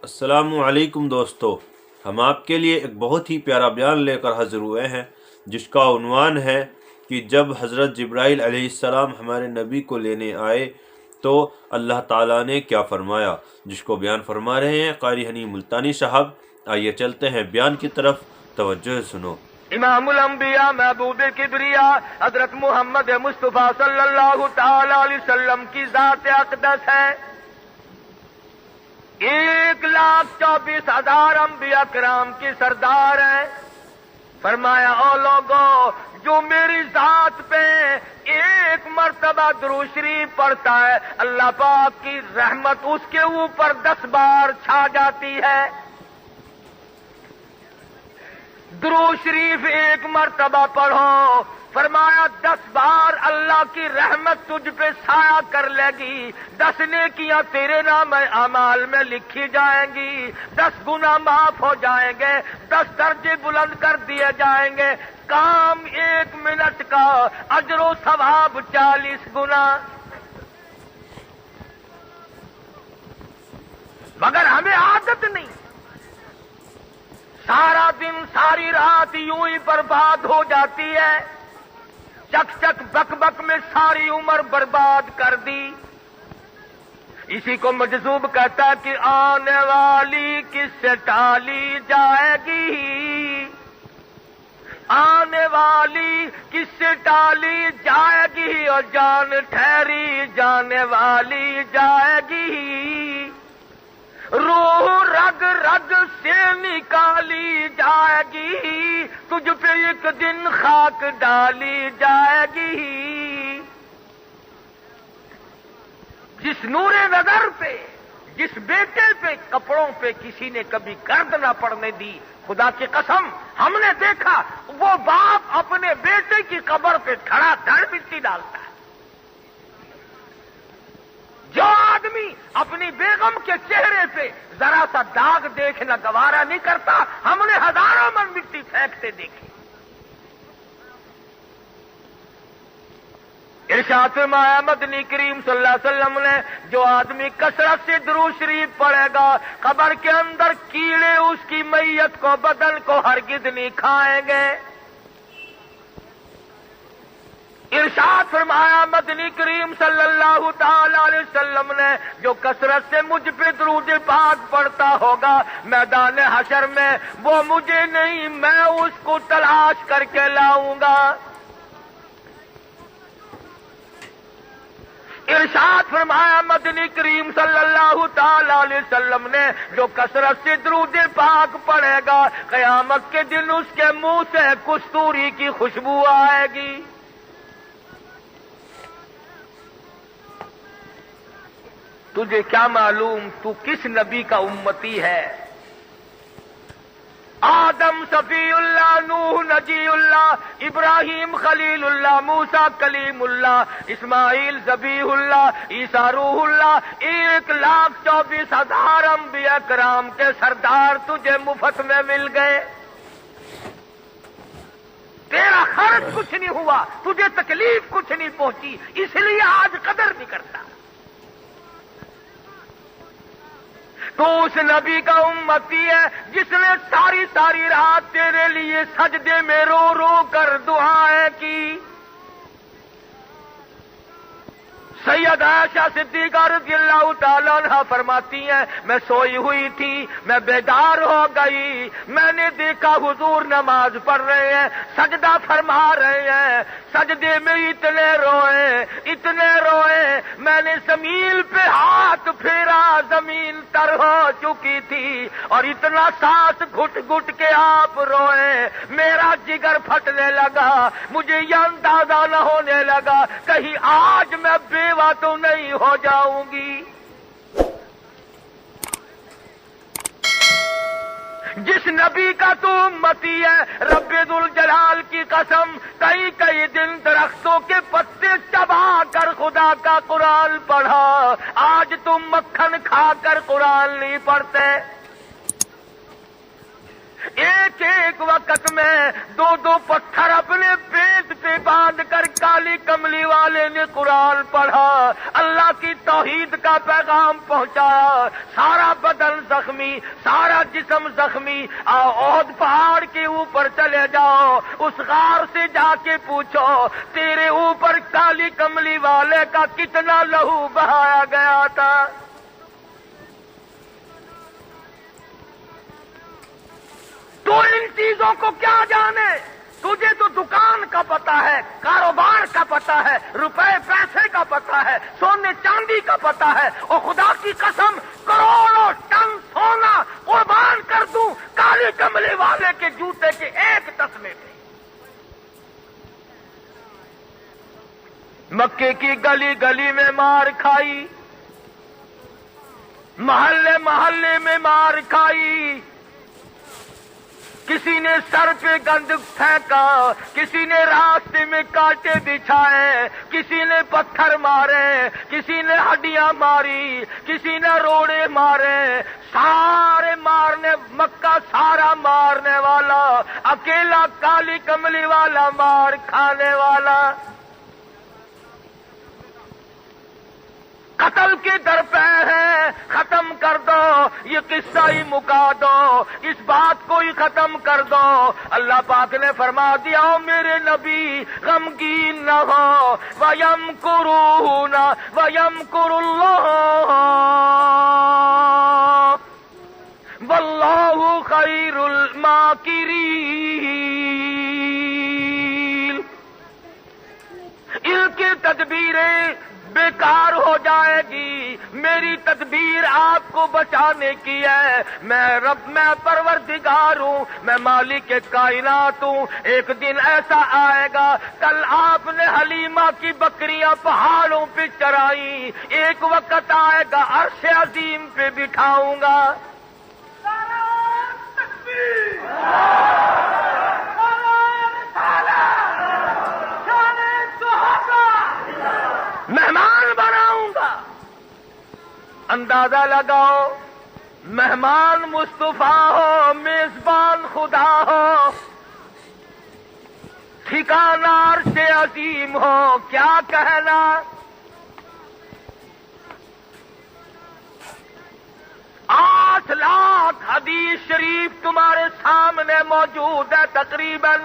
السلام علیکم دوستو، ہم آپ کے لیے ایک بہت ہی پیارا بیان لے کر حاضر ہوئے ہیں جس کا عنوان ہے کہ جب حضرت جبرائیل علیہ السلام ہمارے نبی کو لینے آئے تو اللہ تعالیٰ نے کیا فرمایا، جس کو بیان فرما رہے ہیں قاری حنی ملتانی صاحب۔ آئیے چلتے ہیں بیان کی طرف، توجہ سنو۔ امام الانبیاء محبوب کبریا حضرت محمد مصطفیٰ صلی اللہ تعالی علیہ وسلم کی ذات اقدس ہے۔ 1,24,000 انبیاء کرام کی سردار ہیں۔ فرمایا او لوگو، جو میری ذات پہ ایک مرتبہ درود شریف پڑھتا ہے، اللہ پاک کی رحمت اس کے اوپر 10 بار چھا جاتی ہے۔ درود شریف ایک مرتبہ پڑھو، فرمایا 10 بار اللہ کی رحمت تجھ پہ سایہ کر لے گی، 10 نیکیاں تیرے نام اعمال میں لکھی جائیں گی، 10 گناہ معاف ہو جائیں گے، 10 درجے بلند کر دیے جائیں گے۔ کام 1 منٹ کا، اجر و ثواب 40 گنا۔ مگر ہمیں عادت نہیں، سارا دن ساری رات یوں ہی برباد ہو جاتی ہے، چک چک بک بک میں ساری عمر برباد کر دی۔ اسی کو مجذوب کہتا ہے کہ آنے والی کس سے ٹالی جائے گی، آنے والی کس سے ٹالی جائے گی، اور جان ٹھہری جانے والی جائے گی، روح رگ رگ سے نکالی جائے گی، تجھ پہ ایک دن خاک ڈالی جائے گی۔ جس نور نظر پہ، جس بیٹے پہ کپڑوں پہ کسی نے کبھی گرد نہ پڑنے دی، خدا کی قسم ہم نے دیکھا وہ باپ اپنے بیٹے کی قبر پہ کھڑا دھڑ مٹی ڈالتا ہے۔ جو آدمی اپنی بیگم کے چہرے پہ ذرا سا داغ دیکھنا گوارا نہیں کرتا، ہم نے ہزاروں من مٹی پھینکتے دیکھے۔ ارشاد فرمایا مدنی کریم صلی اللہ علیہ وسلم نے، جو آدمی کثرت سے درود شریف پڑھے گا، قبر کے اندر کیڑے اس کی میت کو، بدن کو ہرگز نہیں کھائیں گے۔ ارشاد فرمایا مدنی کریم صلی اللہ تعالی علیہ وسلم نے، جو کثرت سے مجھ پہ درود پاک پڑھتا ہوگا، میدان حشر میں وہ مجھے نہیں، میں اس کو تلاش کر کے لاؤں گا۔ ارشاد فرمایا مدنی کریم صلی اللہ تعالی علیہ وسلم نے، جو کثرت سے درود پاک پڑھے گا، قیامت کے دن اس کے منہ سے کستوری کی خوشبو آئے گی۔ تجھے کیا معلوم تو کس نبی کا امتی ہے؟ آدم صفی اللہ، نوح نجی اللہ، ابراہیم خلیل اللہ، موسیٰ کلیم اللہ، اسماعیل ذبیح اللہ، عیسیٰ روح اللہ، 1,24,000 انبیاء کرام کے سردار تجھے مفت میں مل گئے۔ تیرا خرچ کچھ نہیں ہوا، تجھے تکلیف کچھ نہیں پہنچی، اس لیے آج قدر نہیں کرتا۔ تو اس نبی کا امتی ہے جس نے ساری ساری رات تیرے لیے سجدے میں رو رو کر دعائیں کی۔ سید عائشہ صدیقہ رضی اللہ تعالیٰ عنہ فرماتی ہیں، میں سوئی ہوئی تھی، میں بیدار ہو گئی، میں نے دیکھا حضور نماز پڑھ رہے ہیں، سجدہ فرما رہے ہیں، سجدے میں اتنے روئے، میں نے زمین پہ ہاتھ پھیرا، زمین تر ہو چکی تھی، اور اتنا سانس گھٹ گھٹ کے آپ روئے، میرا جگر پھٹنے لگا، مجھے یہ اندازہ نہ ہونے لگا کہیں آج میں بیوہ تو نہیں ہو جاؤں گی۔ جس نبی کا تو امتی ہے، رب ذوالجلال کی قسم، کئی کئی دن درختوں کے پتے چبا کر خدا کا قرآن پڑھا، آج تم مکھن کھا کر قرآن نہیں پڑھتے۔ ایک ایک وقت میں دو دو پتھر اپنے پیٹ پہ باندھ کر کالی کملی والے نے قرآن پڑھا، اللہ کی توحید کا پیغام پہنچایا۔ سارا بدن زخمی، سارا جسم زخمی۔ احد پہاڑ کے اوپر چلے جاؤ، اس غار سے جا کے پوچھو تیرے اوپر کالی کملی والے کا کتنا لہو بہایا گیا تھا۔ تو ان چیزوں کو کیا جانے؟ تجھے تو دکان کا پتہ ہے، کاروبار کا پتہ ہے، روپے پیسے کا پتہ ہے، سونے چاندی کا پتہ ہے، اور خدا کی قسم کروڑوں ٹن سونا قربان کر دوں کالی کملی والے کے جوتے کے ایک تسمے پہ۔ مکے کی گلی گلی میں مار کھائی، محلے محلے میں مار کھائی، کسی نے سر پہ گند پھینکا، کسی نے راستے میں کانٹے بچھائے، کسی نے پتھر مارے، کسی نے ہڈیاں ماری، کسی نے روڑے مارے، سارے مارنے، مکہ سارا مارنے والا، اکیلا کالی کملی والا مار کھانے والا۔ قتل کے درپے ہے، ختم کر دو، یہ قصہ ہی مکا دو، اس بات کو ہی ختم کر دو۔ اللہ پاک نے فرما دیا میرے نبی غمگین نہ ہو، وَيَمْكُرُونَ وَيَمْكُرُ اللَّهُ وَاللَّهُ خَيْرُ الْمَاكِرِينَ۔ ان کی تدبیریں بیکار ہو جائے گی، میری تدبیر آپ کو بچانے کی ہے۔ میں رب، میں پروردگار ہوں، میں مالک کائنات ہوں۔ ایک دن ایسا آئے گا، کل آپ نے حلیمہ کی بکریاں پہاڑوں پہ چرائی، ایک وقت آئے گا عرش عظیم پہ بٹھاؤں گا۔ مہمان بناؤں گا۔ اندازہ لگاؤ، مہمان مصطفیٰ ہو، میزبان خدا ہو، ٹھکانہ عرش عظیم ہو، کیا کہنا؟ 8 لاکھ حدیث شریف تمہارے سامنے موجود ہے، تقریباً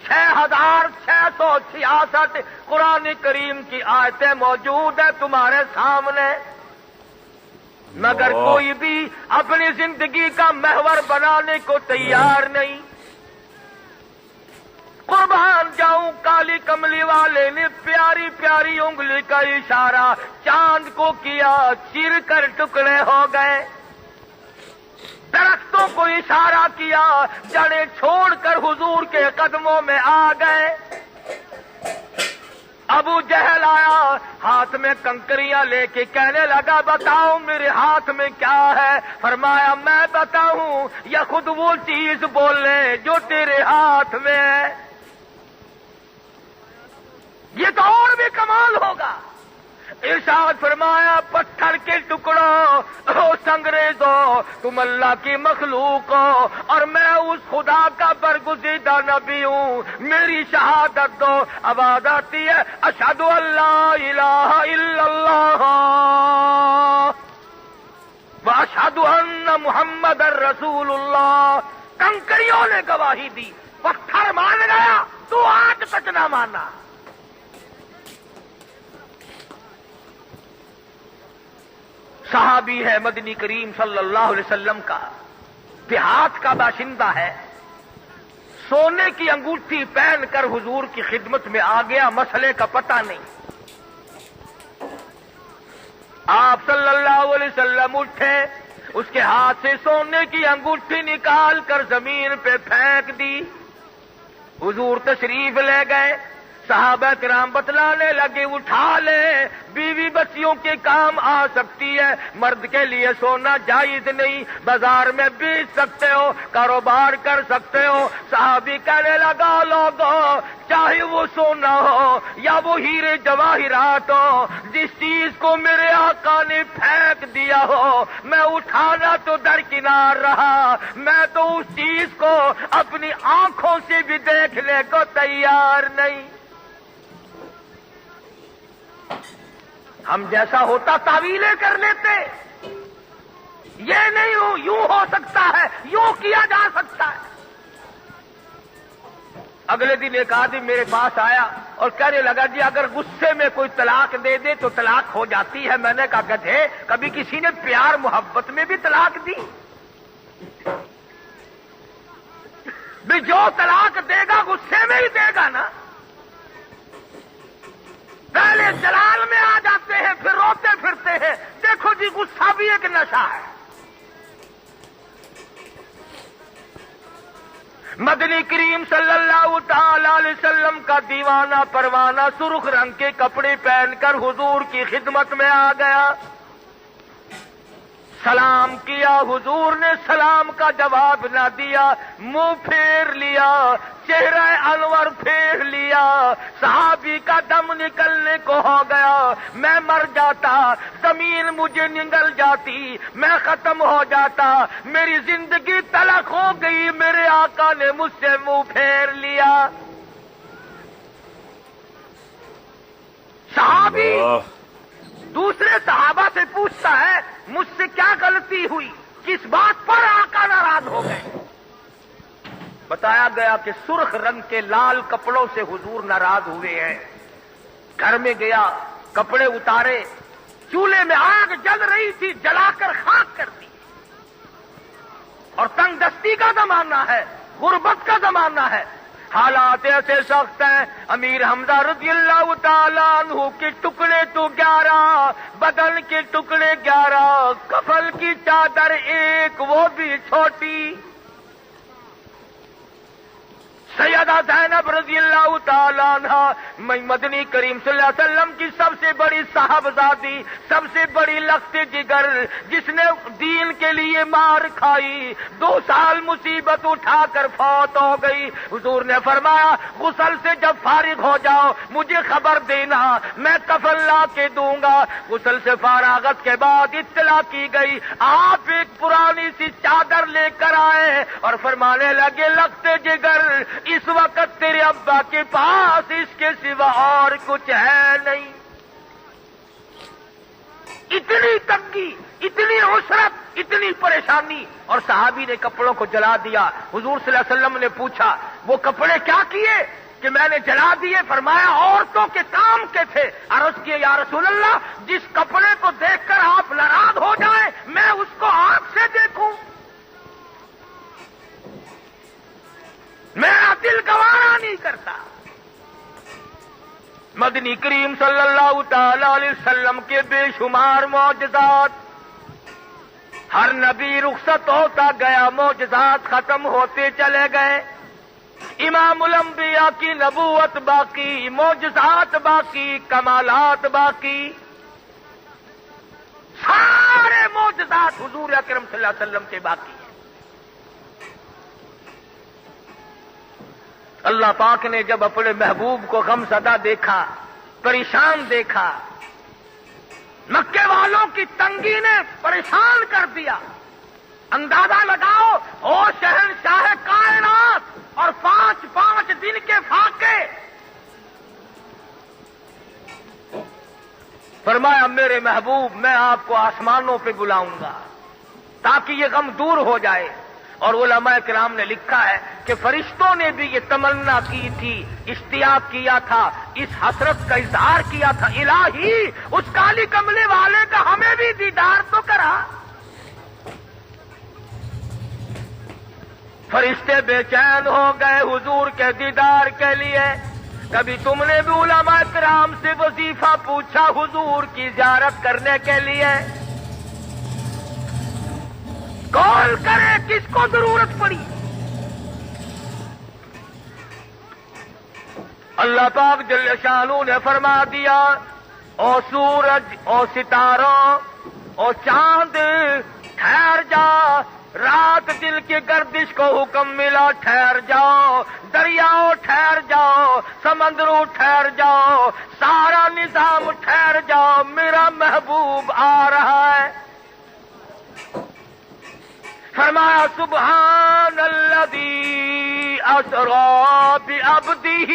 6666 قرآن کریم کی آیتیں موجود ہیں تمہارے سامنے، مگر کوئی بھی اپنی زندگی کا محور بنانے کو تیار نہیں۔ قربان جاؤں، کالی کملی والے نے پیاری پیاری انگلی کا اشارہ چاند کو کیا، چیر کر ٹکڑے ہو گئے۔ درختوں کو اشارہ کیا، جڑیں چھوڑ کر حضور کے قدموں میں آ گئے۔ ابو جہل آیا، ہاتھ میں کنکریاں لے کے کہنے لگا بتاؤ میرے ہاتھ میں کیا ہے؟ فرمایا میں بتاؤں یا خود وہ چیز بول لے جو تیرے ہاتھ میں ہے؟ یہ تو اور بھی کمال ہوگا۔ ارشاد فرمایا پتھر کے ٹکڑوں، سنگریزو، تم اللہ کی مخلوق ہو اور میں اس خدا کا برگزیدہ نبی ہوں، میری شہادت دو۔ آواز آتی ہے اشہد ان لا الہ الا اللہ واشہد ان محمد رسول اللہ۔ کنکریوں نے گواہی دی، پتھر مان گیا، تو آج تک نہ مانا۔ صحابی ہے مدنی کریم صلی اللہ علیہ وسلم کا، دیہات کا باشندہ ہے، سونے کی انگوٹھی پہن کر حضور کی خدمت میں آ گیا، مسئلے کا پتہ نہیں۔ آپ صلی اللہ علیہ وسلم اٹھے، اس کے ہاتھ سے سونے کی انگوٹھی نکال کر زمین پہ پھینک دی۔ حضور تشریف لے گئے، صحابہ کرام بتلانے لگے اٹھا لے، بیوی بچیوں کے کام آ سکتی ہے، مرد کے لیے سونا جائز نہیں، بازار میں بیچ سکتے ہو، کاروبار کر سکتے ہو۔ صحابی کہنے لگا لوگوں، چاہے وہ سونا ہو یا وہ ہیرے جواہرات ہو، جس چیز کو میرے آقا نے پھینک دیا ہو، میں اٹھانا تو درکنار رہا، میں تو اس چیز کو اپنی آنکھوں سے بھی دیکھنے کو تیار نہیں۔ ہم جیسا ہوتا تعویلیں کر لیتے، یہ نہیں ہو، یوں ہو سکتا ہے، یوں کیا جا سکتا ہے۔ اگلے دن ایک آدمی میرے پاس آیا اور کہنے لگا جی اگر غصے میں کوئی طلاق دے دے تو طلاق ہو جاتی ہے۔ میں نے کہا گدھے، کبھی کسی نے پیار محبت میں بھی طلاق دی؟ بھی جو طلاق دے گا غصے میں ہی دے گا نا، پہلے جلال میں آ جاتے ہیں پھر روتے پھرتے ہیں۔ دیکھو جی غصہ بھی ایک نشہ ہے۔ مدنی کریم صلی اللہ تعالی علیہ وسلم کا دیوانہ پروانہ سرخ رنگ کے کپڑے پہن کر حضور کی خدمت میں آ گیا، سلام کیا، حضور نے سلام کا جواب نہ دیا، منہ پھیر لیا، چہرہ انور پھیر لیا۔ صحابی کا دم نکلنے کو ہو گیا، میں مر جاتا، زمین مجھے نگل جاتی، میں ختم ہو جاتا، میری زندگی تلخ ہو گئی، میرے آقا نے مجھ سے منہ پھیر لیا۔ صحابی دوسرے صحابہ سے پوچھتا ہے مجھ سے کیا غلطی ہوئی، کس بات پر آقا ناراض ہو گئے؟ بتایا گیا کہ سرخ رنگ کے لال کپڑوں سے حضور ناراض ہوئے ہیں۔ گھر میں گیا، کپڑے اتارے، چولہے میں آگ جل رہی تھی، جلا کر خاک کر دی۔ اور تنگ دستی کا زمانہ ہے، غربت کا زمانہ ہے، حالات ایسے سخت ہیں۔ امیر حمزہ رضی اللہ تعالیٰ عنہ کے ٹکڑے تو 11، بدن کے ٹکڑے 11، کفن کی چادر ایک، وہ بھی چھوٹی۔ سیدہ زینب رضی اللہ تعالیٰ عنہ مدنی کریم صلی اللہ علیہ وسلم کی سب سے بڑی صاحبزادی، سب سے بڑی لخت جگر، جس نے دین کے لیے مار کھائی، 2 سال مصیبت اٹھا کر فوت ہو گئی۔ حضور نے فرمایا غسل سے جب فارغ ہو جاؤ مجھے خبر دینا، میں کفن لا کے دوں گا۔ غسل سے فراغت کے بعد اطلاع کی گئی، آپ ایک پرانی سی چادر لے کر آئے اور فرمانے لگے لخت جگر، اس وقت تیرے ابا کے پاس اس کے سوا اور کچھ ہے نہیں۔ اتنی تنگی، اتنی عسرت، اتنی پریشانی، اور صحابی نے کپڑوں کو جلا دیا۔ حضور صلی اللہ علیہ وسلم نے پوچھا وہ کپڑے کیا کیے؟ کہ میں نے جلا دیے۔ فرمایا عورتوں کے کام کے تھے۔ عرض کیے یا رسول اللہ جس کپڑے کو دیکھ کر آپ ناراض ہو جائیں میں اس کو آنکھ سے دیکھوں، میرا دل گوارا نہیں کرتا۔ مدنی کریم صلی اللہ تعالی علیہ وسلم کے بے شمار معجزات، ہر نبی رخصت ہوتا گیا، معجزات ختم ہوتے چلے گئے۔ امام الانبیاء کی نبوت باقی، معجزات باقی، کمالات باقی، سارے معجزات حضور اکرم صلی اللہ علیہ وسلم کے باقی ہیں۔ اللہ پاک نے جب اپنے محبوب کو غم زدہ دیکھا، پریشان دیکھا، مکے والوں کی تنگی نے پریشان کر دیا، اندازہ لگاؤ او شہنشاہ کائنات اور 5 دن کے فاقے۔ فرمایا میرے محبوب میں آپ کو آسمانوں پہ بلاؤں گا تاکہ یہ غم دور ہو جائے۔ اور علماء کرام نے لکھا ہے کہ فرشتوں نے بھی یہ تمنا کی تھی، اشتیاق کیا تھا، اس حسرت کا اظہار کیا تھا، الہی اس کالی کملے والے کا ہمیں بھی دیدار تو کرا۔ فرشتے بے چین ہو گئے حضور کے دیدار کے لیے۔ کبھی تم نے بھی علماء کرام سے وظیفہ پوچھا حضور کی زیارت کرنے کے لیے؟ کون کرے، کس کو ضرورت پڑی؟ اللہ پاک جل شانہ نے فرما دیا، او سورج، او ستاروں، او چاند، ٹھہر جا، رات دل کی گردش کو حکم ملا ٹھہر جاؤ، دریاؤ ٹھہر جاؤ، سمندروں ٹھہر جاؤ، سارا نظام ٹھہر جاؤ، میرا محبوب آ رہا ہے۔ فرمایا سبحان الذی اسری بعبدہ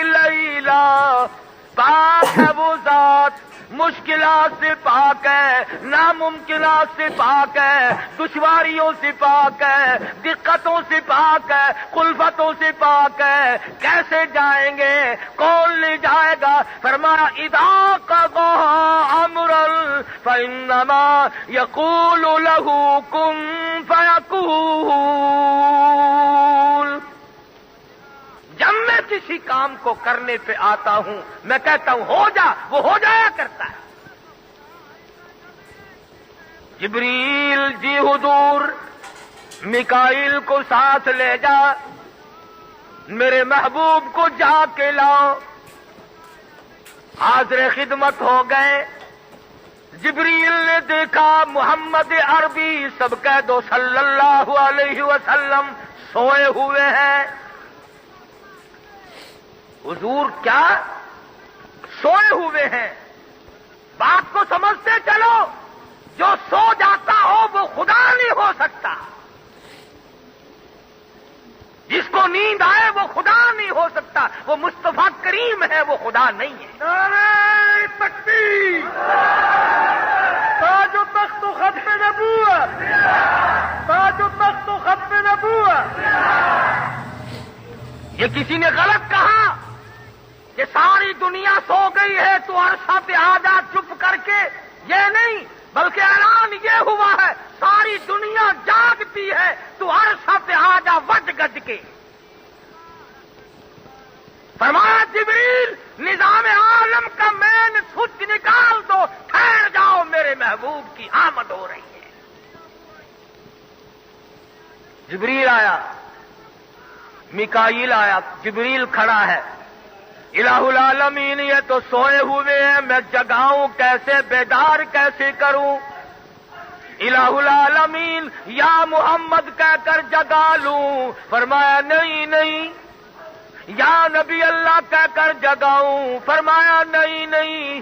لیلا، پاک ہے وہ ذات، مشکلات سے پاک ہے، ناممکنات سے پاک ہے، دشواریوں سے پاک ہے، دقتوں سے پاک ہے، خلفتوں سے پاک ہے۔ کیسے جائیں گے؟ کون لے جائے گا؟ فرمایا اذا قضى امرا فانما يقول له كن فيكون۔ جب میں کسی کام کو کرنے پہ آتا ہوں، میں کہتا ہوں ہو جا، وہ ہو جایا کرتا ہے۔ جبریل جی حضور، میکائیل کو ساتھ لے جا، میرے محبوب کو جا کے لاؤ۔ حاضر خدمت ہو گئے۔ جبریل نے دیکھا محمد عربی، سب کہہ دو صلی اللہ علیہ وسلم، سوئے ہوئے ہیں۔ حضور کیا سوئے ہوئے ہیں؟ بات کو سمجھتے چلو، جو سو جاتا ہو وہ خدا نہیں ہو سکتا، جس کو نیند آئے وہ خدا نہیں ہو سکتا، وہ مصطفیٰ کریم ہے، وہ خدا نہیں ہے۔ نعرہ تکبیر، تاج و تخت و ختم نبوت، تاج و تخت و ختم نبوت۔ یہ کسی نے غلط کہا کہ ساری دنیا سو گئی ہے تو عرصہ پہ آ جا چپ کر کے، یہ نہیں، بلکہ اعلان یہ ہوا ہے ساری دنیا جاگتی ہے تو عرصہ پہ آ جا وج گج کے۔ فرمایا جبریل نظام عالم کا مین سوچ نکال دو، ٹھہر جاؤ، میرے محبوب کی آمد ہو رہی ہے۔ جبریل آیا، میکائیل آیا، جبریل کھڑا ہے۔ الہ العالمین یہ تو سوئے ہوئے ہیں، میں جگاؤں کیسے، بیدار کیسے کروں؟ الہ العالمین یا محمد کہہ کر جگا لوں؟ فرمایا نہیں نہیں۔ یا نبی اللہ کہہ کر جگاؤں؟ فرمایا نہیں نہیں۔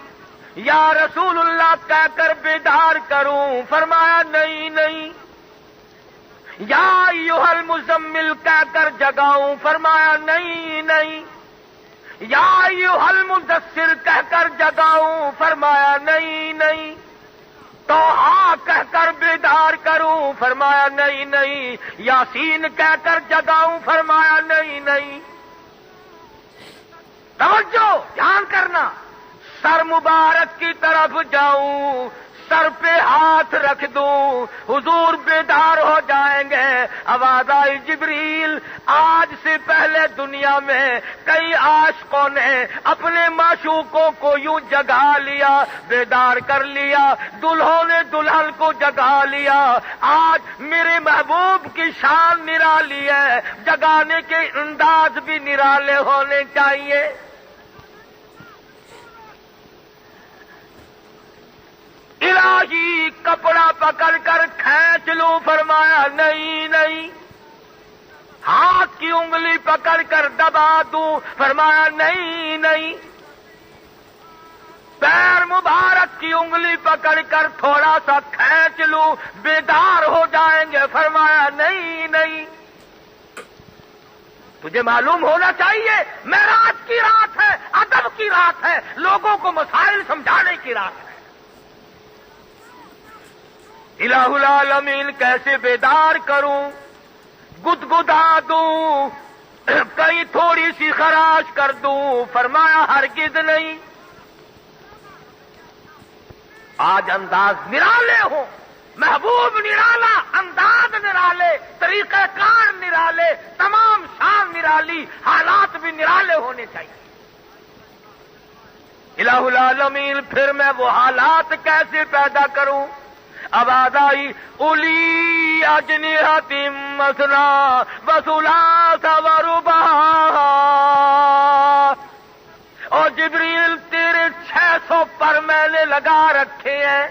یا رسول اللہ کہہ کر بیدار کروں؟ فرمایا نہیں نہیں۔ یا ایھا المزمل کہہ کر جگاؤں؟ فرمایا نہیں نہیں۔ یا ایھا المدثر کہہ کر جگاؤں؟ فرمایا نہیں نہیں۔ تو کہہ کر بیدار کروں؟ فرمایا نہیں نہیں۔ یاسین کہہ کر جگاؤں؟ فرمایا نہیں نہیں۔ توجہ، دھیان کرنا، سر مبارک کی طرف جاؤں، سر پہ ہاتھ رکھ دوں، حضور بیدار ہو جائیں گے۔ آواز آئی جبریل، آج سے پہلے دنیا میں کئی عاشقوں نے اپنے معشوقوں کو یوں جگا لیا، بیدار کر لیا، دلہوں نے دلہن کو جگا لیا۔ آج میرے محبوب کی شان نرالی ہے، جگانے کے انداز بھی نرالے ہونے چاہیے۔ الہی کپڑا پکڑ کر کھینچ لوں؟ فرمایا نہیں نہیں۔ ہاتھ کی انگلی پکڑ کر دبا دوں؟ فرمایا نہیں نہیں۔ پیر مبارک کی انگلی پکڑ کر تھوڑا سا کھینچ لوں، بیدار ہو جائیں گے؟ فرمایا نہیں نہیں۔ تجھے معلوم ہونا چاہیے معراج کی رات ہے، ادب کی رات ہے، لوگوں کو مسائل سمجھانے کی رات ہے۔ الہ العالمین کیسے بیدار کروں؟ گدگدا دوں؟ کہیں تھوڑی سی خراش کر دوں؟ فرمایا ہرگز نہیں۔ آج انداز نرالے ہوں، محبوب نرالا، انداز نرالے، طریقہ کار نرالے، تمام شان نرالی، حالات بھی نرالے ہونے چاہیے۔ الہ العالمین پھر میں وہ حالات کیسے پیدا کروں؟ آواز آئی اولی اجنحۃ مثنی و ثلاث و رباع، جبریل تیرے 600 پر میں نے لگا رکھے ہیں،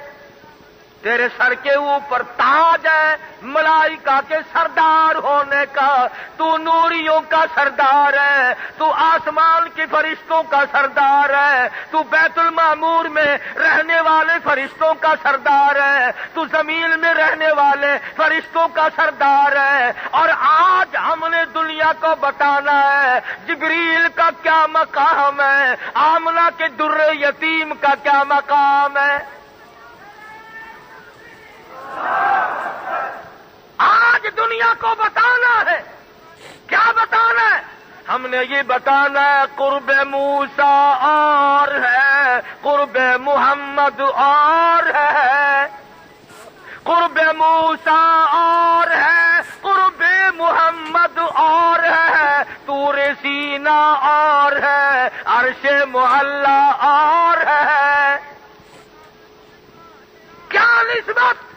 تیرے سر کے اوپر تاج ہے ملائکہ کے سردار ہونے کا، تو نوریوں کا سردار ہے، تو آسمان کے فرشتوں کا سردار ہے، تو بیت المعمور میں رہنے والے فرشتوں کا سردار ہے، تو زمین میں رہنے والے فرشتوں کا سردار ہے، اور آج ہم نے دنیا کو بتانا ہے جبریل کا کیا مقام ہے، آمنہ کے در یتیم کا کیا مقام ہے۔ آج دنیا کو بتانا ہے، کیا بتانا ہے؟ ہم نے یہ بتانا ہے قرب موسیٰ اور ہے، قرب محمد اور ہے، قرب موسیٰ اور ہے، قرب محمد اور ہے، طور سینا اور ہے، عرش معلی اور ہے۔ کیا نسبت؟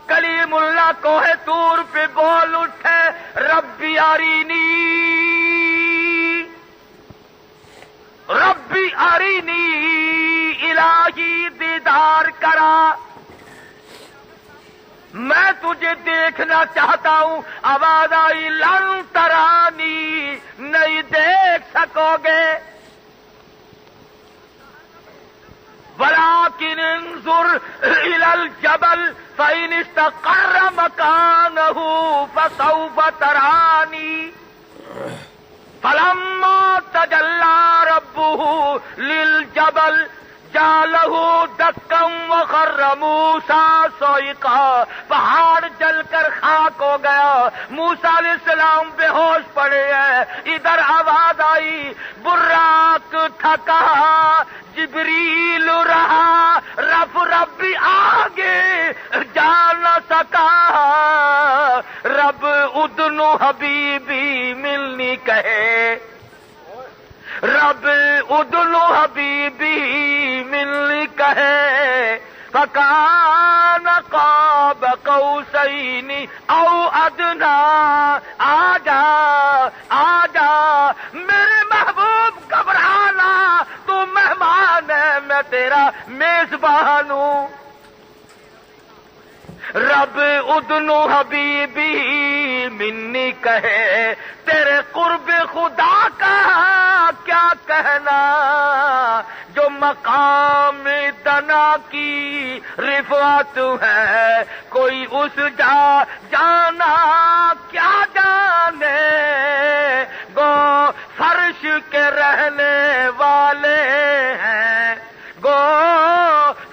کلیم اللہ کوہ طور پہ بول اٹھے ربی ارینی، ربی ارینی، الہی دیدار کرا، میں تجھے دیکھنا چاہتا ہوں۔ آواز آئی لن ترانی، نہیں دیکھ سکو گے، ولكن انظر إلى الجبل فإن استقر مكانه فسوف تراني، فلما تجلى ربه للجبل جعله دكا وخر موسیٰ صعقا، پہاڑ جل کر خاک ہو گیا، موسیٰ علیہ السلام بے ہوش پڑے ہیں۔ ادھر آواز آئی براق تھکا جبریل رہا، رب آگے جا نہ سکا، رب ادن حبیبی ملنی کہے، رب ادن حبیبی ملنی کہے، فکان قاب قوسین او ادنا، آجا آجا میرے محبوب گھبرانا، تو مہمان ہے میں تیرا میزبان ہوں۔ رب ادن حبیبی منی کہے، تیرے قرب خدا کا کیا کہنا، جو مقام دنا کی رفعت ہے، کوئی اس جا جانا کیا جانے، گو فرش کے رہنے والے ہیں، گو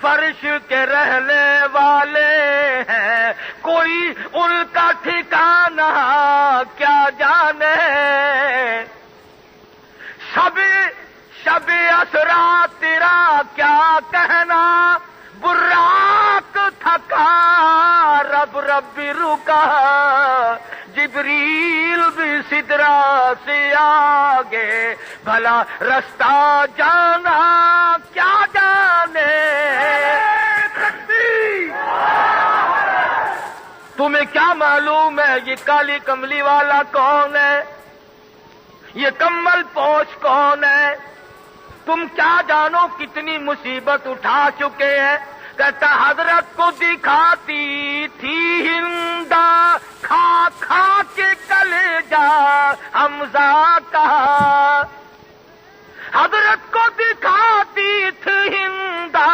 فرش کے رہنے والے ہیں، کوئی ان کا ٹھکانہ کیا جانے، شب اسرا تیرا کیا کہنا، براق تھکا رب بھی رکا، جبریل بھی سدرا سے آگے، بھلا رستہ جانا کیا جانے۔ تمہیں کیا معلوم ہے یہ کالی کملی والا کون ہے، یہ کمل پوش کون ہے؟ تم کیا جانو کتنی مصیبت اٹھا چکے ہیں۔ کہتا حضرت کو دکھاتی تھی ہندا، کھا کھا کے کلیجا حمزہ کا، حضرت کو دکھاتی تھی ہندا،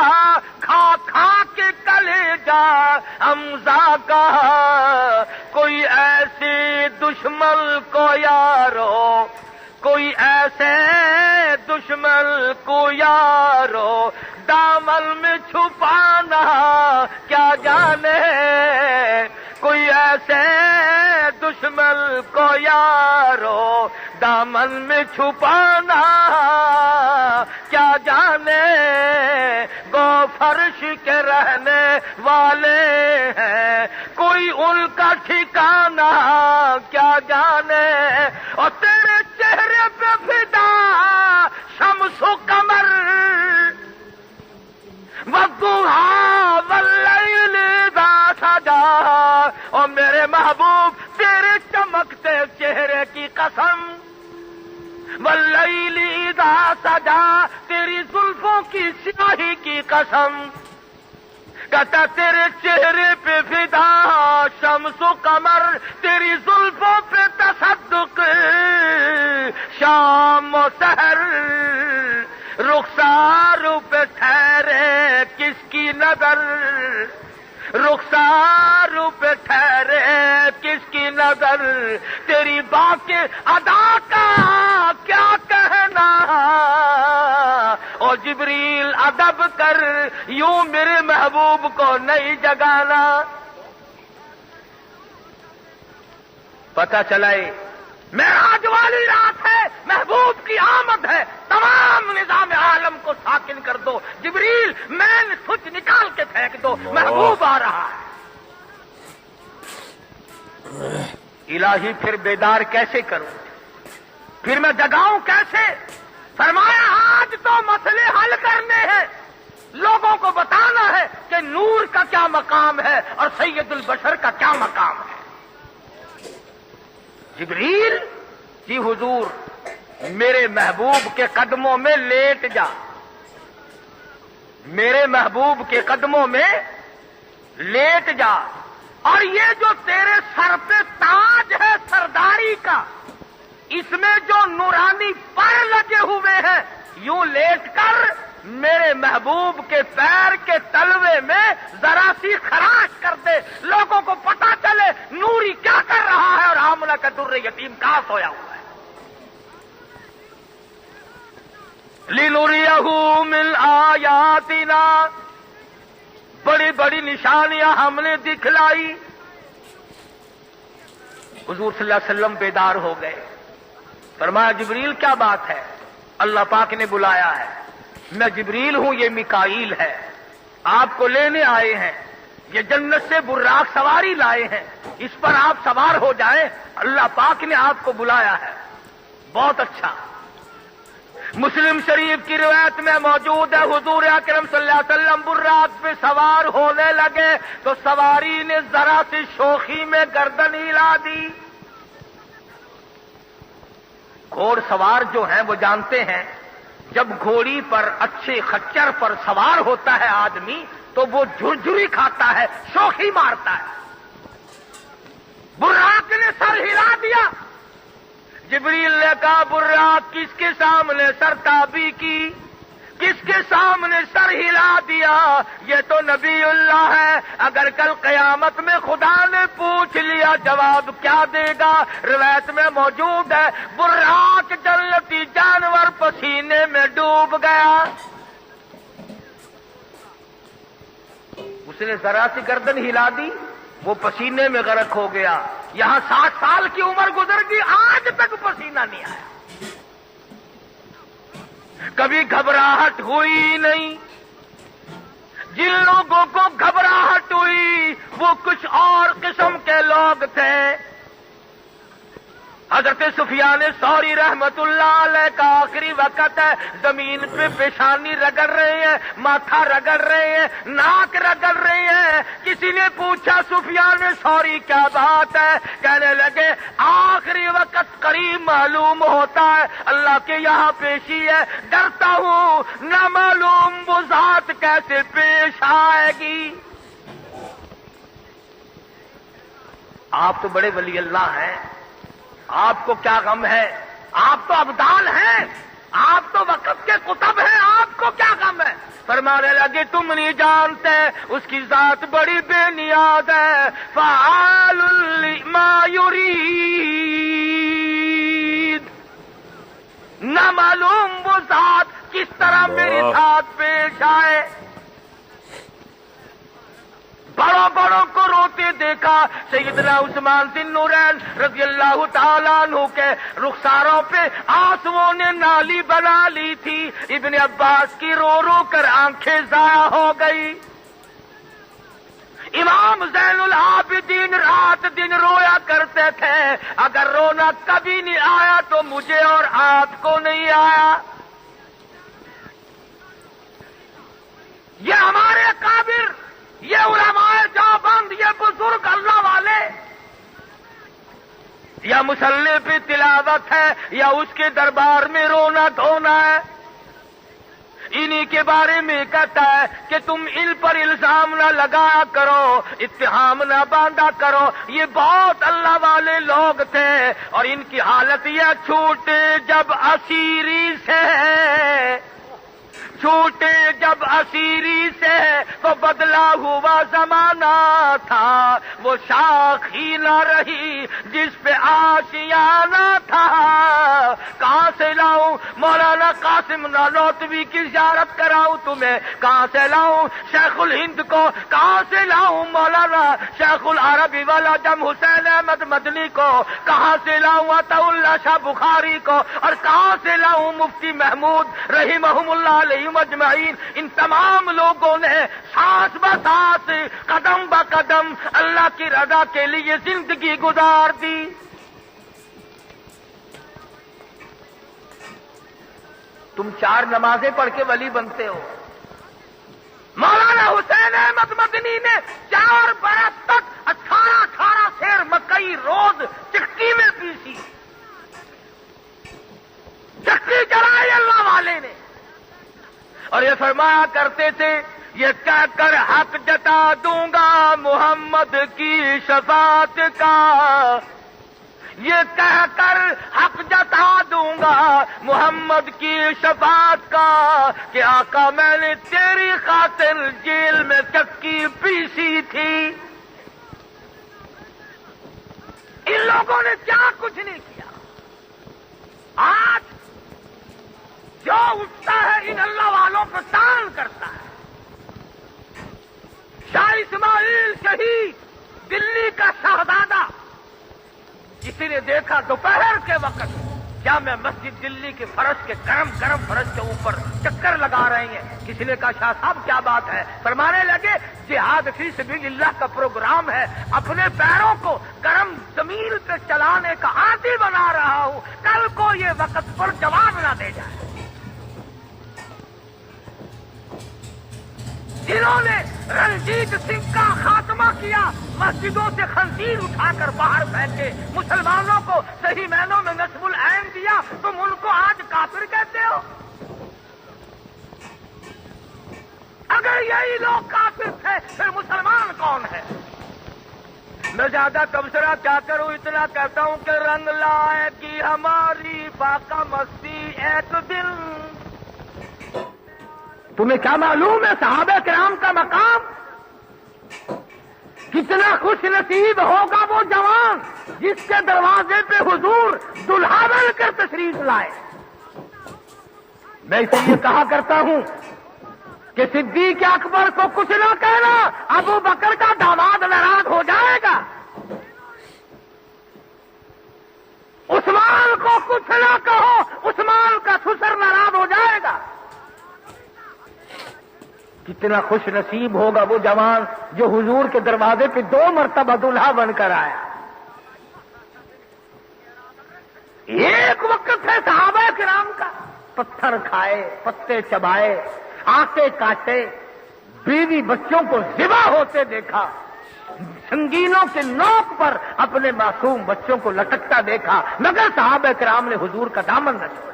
کھا کھا کے کلیجا حمزہ کا، کوئی ایسے دشمن کو یارو، کوئی ایسے دشمن کو یارو، دامن میں چھپانا کیا جانے، کوئی ایسے دشمن کو یارو، دامن میں چھپانا کیا جانے، گو فرش کے رہنے والے ہیں، کوئی ان کا ٹھکانہ کیا جانے، اور تیرے چہرے پہ فدا شمس و قمر، والضحیٰ واللیل اذا سجا، اور میرے محبوب تیرے چمکتے چہرے کی قسم، واللیل اذا سجا، تیری زلفوں کی سیاہی کی قسم، کہتا تیرے چہرے پہ فدا شمس و قمر، تیری زلفوں پہ تصدق شام و سحر، رخسار پہ ٹھہرے کس کی نظر، رخسار پہ ٹھہرے کس کی نظر، تیری باقی ادا کا کیا کہنا، اور جبریل ادب کر یوں میرے محبوب کو نہیں جگانا۔ پتہ چلائے معراج والی رات ہے، محبوب کی آمد ہے، تمام نظام عالم کو ساکن کر دو، جبریل مین سوچ نکال کے پھینک دو، محبوب آ رہا ہے۔ الہی پھر بیدار کیسے کروں، پھر میں جگاؤں کیسے؟ فرمایا آج تو مسئلے حل کرنے ہیں، لوگوں کو بتانا ہے کہ نور کا کیا مقام ہے اور سید البشر کا کیا مقام ہے۔ جبریل، جی حضور میرے محبوب کے قدموں میں لیٹ جا، میرے محبوب کے قدموں میں لیٹ جا، اور یہ جو تیرے سر پہ تاج ہے سرداری کا، اس میں جو نورانی پر لگے ہوئے ہیں، یوں لیٹ کر میرے محبوب کے پیر کے تلوے میں ذرا سی خراش کر دے، لوگوں کو پتا چلے نوری کیا کر رہا ہے اور آمنہ کا در یتیم کہاں سویا ہوا ہے۔ لِنُرِيَهُ مِنْ آیاتنا، بڑی بڑی نشانیاں ہم نے دکھلائی۔ حضور صلی اللہ علیہ وسلم بیدار ہو گئے، فرمایا جبریل کیا بات ہے؟ اللہ پاک نے بلایا ہے، میں جبریل ہوں، یہ میکائیل ہے، آپ کو لینے آئے ہیں، یہ جنت سے براق سواری لائے ہیں، اس پر آپ سوار ہو جائیں، اللہ پاک نے آپ کو بلایا ہے۔ بہت اچھا۔ مسلم شریف کی روایت میں موجود ہے، حضور اکرم صلی اللہ علیہ وسلم براق پہ سوار ہونے لگے تو سواری نے ذرا سی شوخی میں گردن ہلا دی۔ گھوڑ سوار جو ہیں وہ جانتے ہیں، جب گھوڑی پر اچھے خچر پر سوار ہوتا ہے آدمی تو وہ جھرجھری کھاتا ہے، شوخی مارتا ہے۔ براق نے سر ہلا دیا، جبریل نے کہا براق کس کے سامنے سرتابی کی، کس کے سامنے سر ہلا دیا؟ یہ تو نبی اللہ ہے، اگر کل قیامت میں خدا نے پوچھ لیا جواب کیا دے گا؟ روایت میں موجود ہے براق جنتی جانور پسینے میں ڈوب گیا۔ اس نے ذرا سی گردن ہلا دی، وہ پسینے میں غرق ہو گیا۔ یہاں 60 سال کی عمر گزر گئی، آج تک پسینہ نہیں آیا، کبھی گھبراہٹ ہوئی نہیں۔ جن لوگوں کو گھبراہٹ ہوئی وہ کچھ اور قسم کے لوگ تھے۔ حضرت سفیان ثوری رحمت اللہ علیہ کا آخری وقت ہے، زمین پہ پیشانی رگڑ رہے ہیں، ماتھا رگڑ رہے ہیں، ناک رگڑ رہے ہیں۔ کسی نے پوچھا سفیان ثوری کیا بات ہے؟ کہنے لگے آخری وقت قریب معلوم ہوتا ہے، اللہ کے یہاں پیشی ہے، ڈرتا ہوں نہ معلوم وہ ذات کیسے پیش آئے گی۔ آپ تو بڑے ولی اللہ ہیں، آپ کو کیا غم ہے؟ آپ تو ابدال ہیں، آپ تو وقت کے قطب ہیں، آپ کو کیا غم ہے؟ فرمانے لگے تم نہیں جانتے اس کی ذات بڑی بے نیاز ہے، فعال لما یرید، نہ معلوم وہ ذات کس طرح میری ساتھ پیش آئے۔ بڑوں بڑوں کو روتے دیکھا، سیدنا عثمان ذی نورین رضی اللہ تعالیٰ عنہ کے رخساروں پہ آنسوؤں نے نالی بنا لی تھی۔ ابن عباس کی رو رو کر آنکھیں ضائع ہو گئی۔ امام زین العابدین رات دن رویا کرتے تھے، اگر رونا کبھی نہیں آیا تو مجھے اور آپ کو نہیں آیا۔ یہ ہمارے اکابر، یہ علماء دیوبند، یہ بزرگ اللہ والے یا مصلی پہ تلاوت دعوت ہے یا اس کے دربار میں رونا دھونا ہے؟ انہی کے بارے میں کہتا ہے کہ تم ان پر الزام نہ لگایا کرو، اتہام نہ باندھا کرو، یہ بہت اللہ والے لوگ تھے اور ان کی حالت یہ چھوٹے جب اسیری سے، چھوٹے جب اسیری سے تو بدلا ہوا زمانہ تھا، وہ شاخ ہی نہ رہی جس پہ آشیانہ تھا۔ کہاں سے لاؤں مولانا قاسم نانوتوی کی زیارت کراؤں تمہیں؟ کہاں سے لاؤں شیخ الہند کو؟ کہاں سے لاؤں مولانا شیخ العربی والا جم حسین احمد مدنی کو؟ کہاں سے لاؤں عطا اللہ شاہ بخاری کو؟ اور کہاں سے لاؤں مفتی محمود رحمہم اللہ علیہ مجمعین؟ ان تمام لوگوں نے سانس ب سانس، قدم ب قدم اللہ کی رضا کے لیے زندگی گزار دی۔ تم 4 نمازیں پڑھ کے ولی بنتے ہو۔ مولانا حسین احمد مدنی نے 4 برس تک 18 سیر مکئی روز چکی میں پیسی، چکی چلائی اللہ والے نے، اور یہ فرمایا کرتے تھے یہ کہہ کر حق جتا دوں گا محمد کی شفاعت کا، یہ کہہ کر حق جتا دوں گا محمد کی شفاعت کا کہ آقا میں نے تیری خاطر جیل میں چکی پیسی تھی۔ ان لوگوں نے کیا کچھ نہیں کیا۔ آج جو اٹھتا ہے ان اللہ والوں کو تان کرتا ہے۔ شاہ اسماعیل شہید دلی کا شہزادہ، کسی نے دیکھا دوپہر کے وقت جامع مسجد دلی کے فرش کے گرم فرش کے اوپر چکر لگا رہے ہیں، کسی نے کہا شاہ صاحب کیا بات ہے؟ فرمانے لگے جہاد فی سبیل اللہ کا پروگرام ہے، اپنے پیروں کو گرم زمین پہ چلانے کا عادی بنا رہا ہوں، کل کو یہ وقت پر جواب نہ دے جائے۔ جنہوں نے رنجیت سنگھ کا خاتمہ کیا، مسجدوں سے خنزیر اٹھا کر باہر پھینکے، مسلمانوں کو صحیح معنوں میں نصب العین دیا، تم ان کو آج کافر کہتے ہو؟ اگر یہی لوگ کافر تھے پھر مسلمان کون ہے؟ میں زیادہ تبصرہ کیا کروں، اتنا کہتا ہوں کہ رنگ لائے گی ہماری فاقہ مستی ایک دن۔ تمہیں کیا معلوم ہے صحابہ کرام کا مقام؟ کتنا خوش نصیب ہوگا وہ جوان جس کے دروازے پہ حضور دلہا بن کر تشریف لائے۔ میں اس لیے کہا کرتا ہوں کہ صدیق اکبر کو کچھ نہ کہنا، ابو بکر کا داماد ناراض ہو جائے گا۔ عثمان کو کچھ نہ کہو، عثمان کا سسر ناراض ہو جائے گا۔ کتنا خوش نصیب ہوگا وہ جوان جو حضور کے دروازے پہ 2 مرتبہ دلہا بن کر آیا۔ ایک وقت ہے صحابہ کرام کا، پتھر کھائے، پتے چبائے، آنکھیں کاٹے، بیوی بچوں کو ذبح ہوتے دیکھا، سنگینوں کے نوک پر اپنے معصوم بچوں کو لٹکتا دیکھا، مگر صحابہ کرام نے حضور کا دامن نہ چھوڑا۔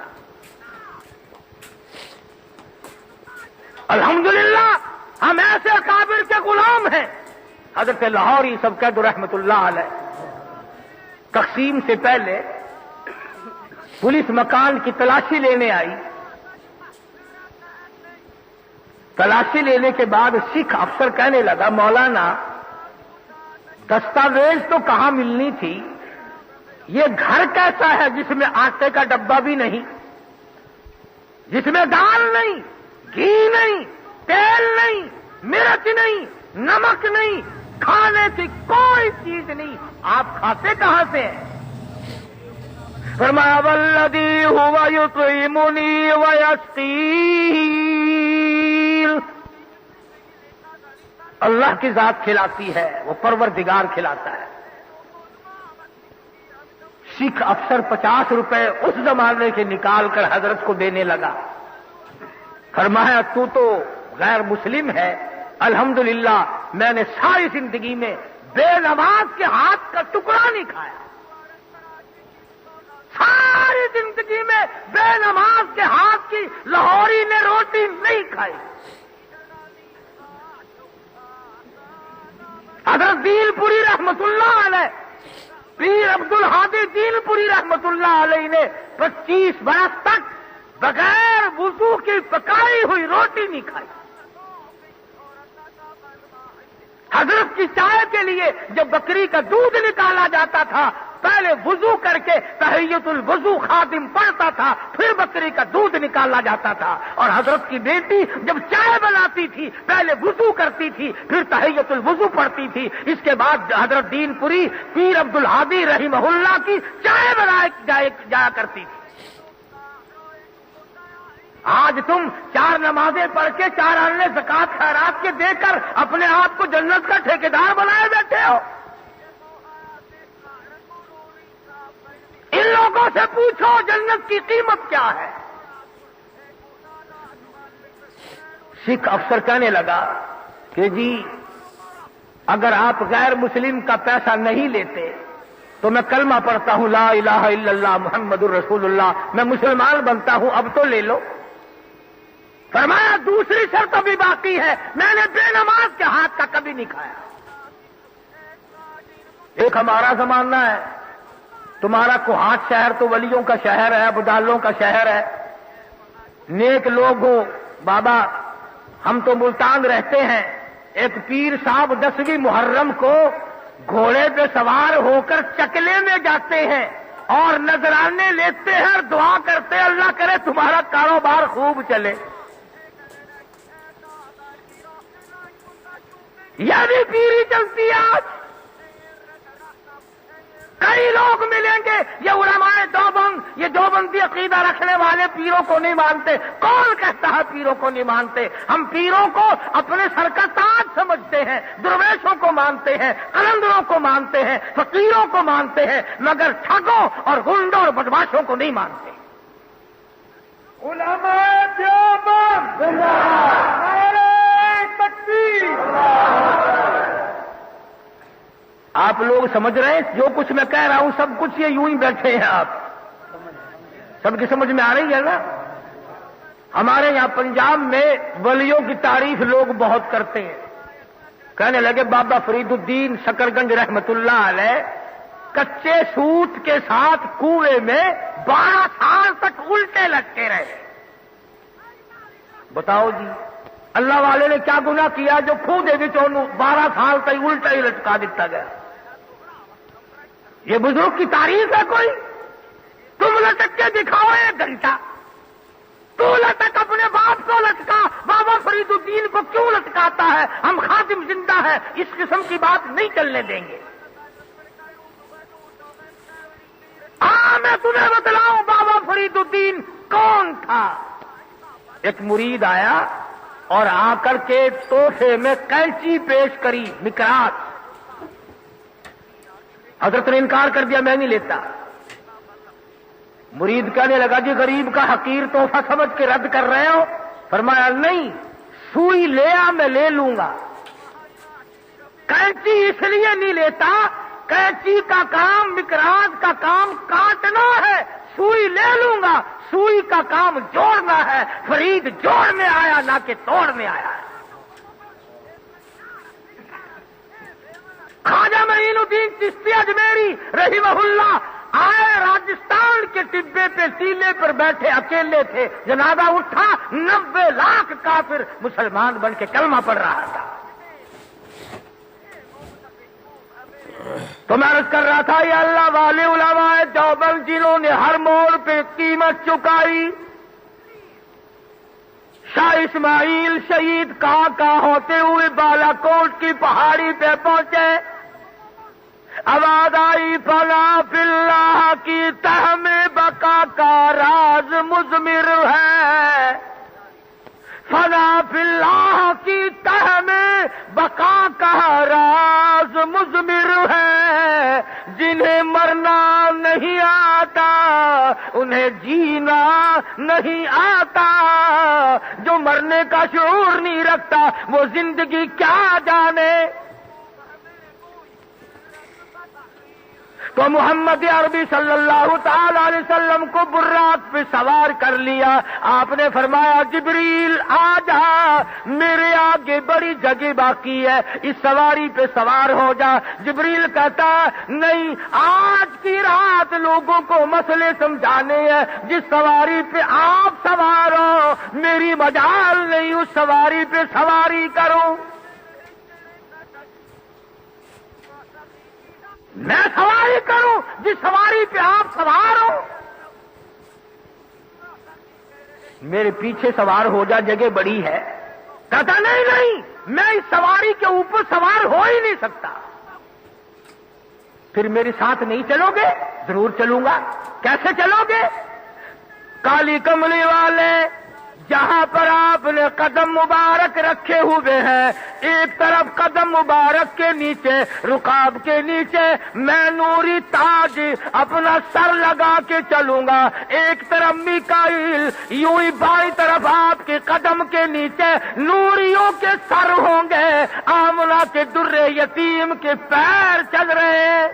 الحمدللہ ہم ایسے اکابر کے غلام ہیں۔ حضرت لاہوری سبکت رحمت اللہ علیہ تقسیم سے پہلے پولیس مکان کی تلاشی لینے آئی، تلاشی لینے کے بعد سکھ افسر کہنے لگا مولانا دستاویز تو کہاں ملنی تھی، یہ گھر کیسا ہے جس میں آٹے کا ڈبہ بھی نہیں، جس میں دال نہیں، گھی نہیں، تیل نہیں، مرچ نہیں، نمک نہیں، کھانے کی کوئی چیز نہیں، آپ کھاتے کہاں سے ہیں؟ فرمایا والذی ہوا یطعمنی ویسقین، اللہ کی ذات کھلاتی ہے، وہ پروردگار کھلاتا ہے۔ سکھ افسر 50 روپے اس زمانے کے نکال کر حضرت کو دینے لگا۔ فرمایا تو غیر مسلم ہے، الحمدللہ میں نے ساری زندگی میں بے نماز کے ہاتھ کا ٹکڑا نہیں کھایا، زندگی میں بے نماز کے ہاتھ کی لاہوری نے روٹی نہیں کھائی۔ حضرت دین پوری رحمت اللہ علیہ، پیر عبد الحادی دین پوری رحمت اللہ علیہ نے 25 برس تک بغیر وضو کی پکائی ہوئی روٹی نہیں کھائی۔ حضرت کی چائے کے لیے جب بکری کا دودھ نکالا جاتا تھا، پہلے وضو کر کے تحیت الوضو خادم پڑھتا تھا، پھر بکری کا دودھ نکالا جاتا تھا۔ اور حضرت کی بیٹی جب چائے بناتی تھی، پہلے وضو کرتی تھی، پھر تحیت الوضو پڑھتی تھی۔ اس کے بعد حضرت دین پوری پیر عبد الحادی رحمہ اللہ کی چائے بنائی جایا کرتی تھی۔ آج تم 4 نمازیں پڑھ کے 4 اننے زکات خیرات کے دے کر اپنے آپ کو جنت کا ٹھیکیدار بنائے بیٹھے ہو۔ ان لوگوں سے پوچھو جنت کی قیمت کیا ہے۔ سکھ افسر کہنے لگا کہ جی اگر آپ غیر مسلم کا پیسہ نہیں لیتے تو میں کلمہ پڑھتا ہوں لا الہ الا اللہ محمد الرسول اللہ، میں مسلمان بنتا ہوں، اب تو لے لو۔ فرمایا دوسری شرط ابھی باقی ہے، میں نے بے نماز کے ہاتھ کا کبھی نہیں کھایا۔ ایک ہمارا زمانہ ہے، تمہارا کوہاٹ شہر تو ولیوں کا شہر ہے، بدالوں کا شہر ہے، نیک لوگ ہو بابا، ہم تو ملتان رہتے ہیں۔ ایک پیر صاحب 10ویں محرم کو گھوڑے پہ سوار ہو کر چکلے میں جاتے ہیں اور نذرانے لیتے ہیں اور دعا کرتے ہیں اللہ کرے تمہارا کاروبار خوب چلے۔ یہ بھی پیری چلتی ہے آج۔ کئی لوگ ملیں گے، یہ علماء دیوبند، یہ دیوبندی عقیدہ رکھنے والے پیروں کو نہیں مانتے۔ کون کہتا ہے پیروں کو نہیں مانتے؟ ہم پیروں کو اپنے سر کا تاج سمجھتے ہیں، درویشوں کو مانتے ہیں، قلندروں کو مانتے ہیں، فقیروں کو مانتے ہیں، مگر ٹھگوں اور گنڈوں اور بدماشوں کو نہیں مانتے۔ علماء دیوبند نعرہ تکبیر! آپ لوگ سمجھ رہے ہیں جو کچھ میں کہہ رہا ہوں سب کچھ یہ یوں ہی بیٹھے ہیں، آپ سب کی سمجھ میں آ رہی ہے نا؟ ہمارے یہاں پنجاب میں ولیوں کی تعریف لوگ بہت کرتے ہیں۔ کہنے لگے بابا فرید الدین شکرگنج رحمت اللہ علیہ کچے سوٹ کے ساتھ کنویں میں 12 سال تک الٹے لٹکے رہے۔ بتاؤ جی اللہ والے نے کیا گناہ کیا جو کھو دے بھی 12 سال تک الٹا ہی لٹکا دیتا گیا؟ یہ بزرگ کی تعریف ہے کوئی؟ تم لٹک کے دکھاؤ 1 گھنٹہ، تو لٹک اپنے باپ کو لٹکا، بابا فرید الدین کو کیوں لٹکاتا ہے؟ ہم خادم زندہ ہے، اس قسم کی بات نہیں چلنے دیں گے۔ میں تمہیں بتلاؤں بابا فرید الدین کون تھا۔ ایک مرید آیا اور آ کر کے تحفے میں کینچی پیش کری، مکراس۔ حضرت نے انکار کر دیا، میں نہیں لیتا۔ مرید کہنے لگا جی غریب کا حقیر تحفہ سمجھ کے رد کر رہے ہو؟ فرمایا نہیں، سوئی لیا میں لے لوں گا، کینچی اس لیے نہیں لیتا، کینچی کا کام مکراس کا کام کاٹنا ہے، سوئی لے لوں گا، سوئی کا کام جوڑنا ہے۔ فرید جوڑنے آیا نہ کہ توڑنے آیا ہے۔ خواجہ معین الدین چشتی اجمیری رحمہ اللہ آئے، راجستھان کے ٹبے پہ ٹیلے پر بیٹھے اکیلے تھے، جنازہ اٹھا، 90 لاکھ کافر مسلمان بن کے کلمہ پڑھ رہا تھا۔ تو میں عرض کر رہا تھا یہ اللہ والے علماء دیوبند جنہوں نے ہر موڑ پہ قیمت چکائی، شاہ اسماعیل شہید کا ہوتے ہوئے بالا کوٹ کی پہاڑی پہ پہنچے، آواز آئی فنا فی اللہ کی تہ میں بقا کا راز مضمر ہے، فنا فی اللہ کی تہ میں بقا کا راز مضمر ہے، جنہیں مرنا نہیں آتا انہیں جینا نہیں آتا، جو مرنے کا شعور نہیں رکھتا وہ زندگی کیا جانے۔ تو محمد عربی صلی اللہ تعالی علیہ وسلم کو براق پہ سوار کر لیا. آپ نے فرمایا جبریل آ جا, میرے آگے بڑی جگہ باقی ہے, اس سواری پہ سوار ہو جا. جبریل کہتا نہیں, آج کی رات لوگوں کو مسئلے سمجھانے ہیں, جس سواری پہ آپ سوار ہو میری مجال نہیں اس سواری پہ سواری کروں. میں سواری کروں جس سواری پہ آپ سوار ہو, میرے پیچھے سوار ہو جا, جگہ بڑی ہے. کہتا نہیں, میں اس سواری کے اوپر سوار ہو ہی نہیں سکتا. پھر میرے ساتھ نہیں چلو گے؟ ضرور چلوں گا. کیسے چلو گے؟ کالی کملی والے, جہاں پر آپ نے قدم مبارک رکھے ہوئے ہیں, ایک طرف قدم مبارک کے نیچے, رکاب کے نیچے میں نوری تاج اپنا سر لگا کے چلوں گا. ایک طرف میکائیل یوں ہی بائیں طرف آپ کے قدم کے نیچے نوریوں کے سر ہوں گے. آمنہ کے در یتیم کے پیر چل رہے ہیں.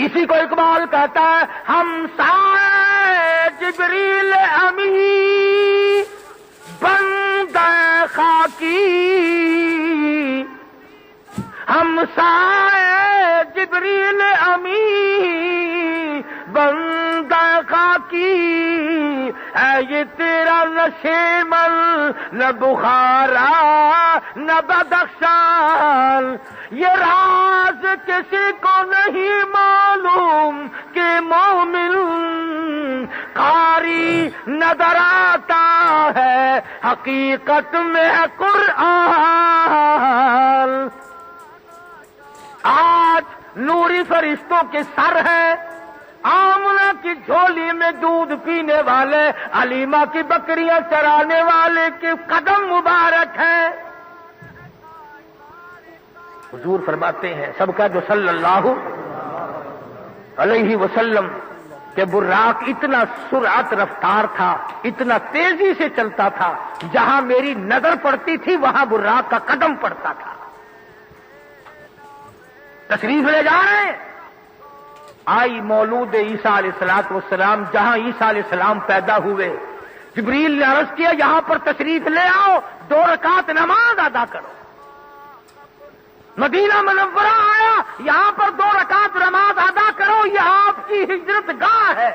اسی کو اقبال کہتا ہے, ہم سائے جبریل امی بندہ خاکی, ہم سائے جبریل امی بندہ خاکی, ہے یہ تیرا نشیمن نہ بخارا نہ بدخشان. یہ راز کسی کو نہیں معلوم کہ مومن قاری نظر آتا ہے حقیقت میں قرآن. آج نوری فرشتوں کے سر ہیں, آمنہ کی جھولی میں دودھ پینے والے, علیمہ کی بکریاں چرانے والے کے قدم مبارک ہیں. حضور فرماتے ہیں سب کا جو صلی اللہ علیہ وسلم کہ براق اتنا سرعت رفتار تھا, اتنا تیزی سے چلتا تھا, جہاں میری نظر پڑتی تھی وہاں براق کا قدم پڑتا تھا. تشریف لے جا رہے ہیں. آئی مولود عیسیٰ علیہ السلام, جہاں عیسیٰ علیہ السلام پیدا ہوئے, جبریل نے عرض کیا یہاں پر تشریف لے آؤ, 2 رکعت نماز ادا کرو. مدینہ منورہ آیا, یہاں پر 2 رکعت نماز ادا کرو, یہ آپ کی ہجرت گاہ ہے.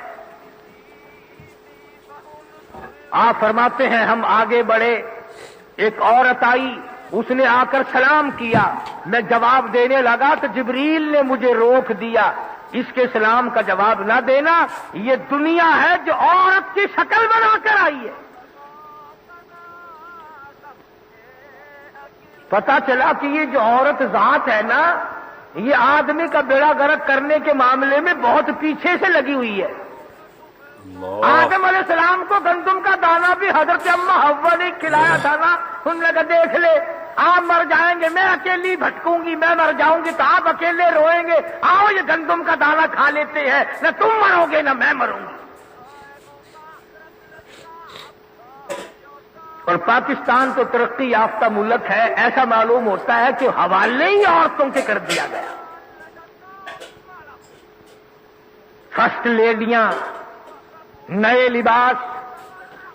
آپ فرماتے ہیں ہم آگے بڑھے, ایک عورت آئی, اس نے آ کر سلام کیا, میں جواب دینے لگا تو جبریل نے مجھے روک دیا. اس کے سلام کا جواب نہ دینا, یہ دنیا ہے جو عورت کی شکل بنا کر آئی ہے. پتا چلا کہ یہ جو عورت ذات ہے نا, یہ آدمی کا بیڑا غرق کرنے کے معاملے میں بہت پیچھے سے لگی ہوئی ہے. آدم علیہ السلام کو گندم کا دانہ بھی حضرت اما حوا نے کھلایا تھا نا, ان نے کہا دیکھ لے آپ مر جائیں گے, میں اکیلی بھٹکوں گی, میں مر جاؤں گی تو آپ اکیلے روئیں گے, آؤ یہ گندم کا دانہ کھا لیتے ہیں, نہ تم مرو گے نہ میں مروں گی. اور پاکستان تو ترقی یافتہ ملک ہے, ایسا معلوم ہوتا ہے کہ حوالے ہی عورتوں کے کر دیا گیا. فرسٹ لیڈیاں, نئے لباس,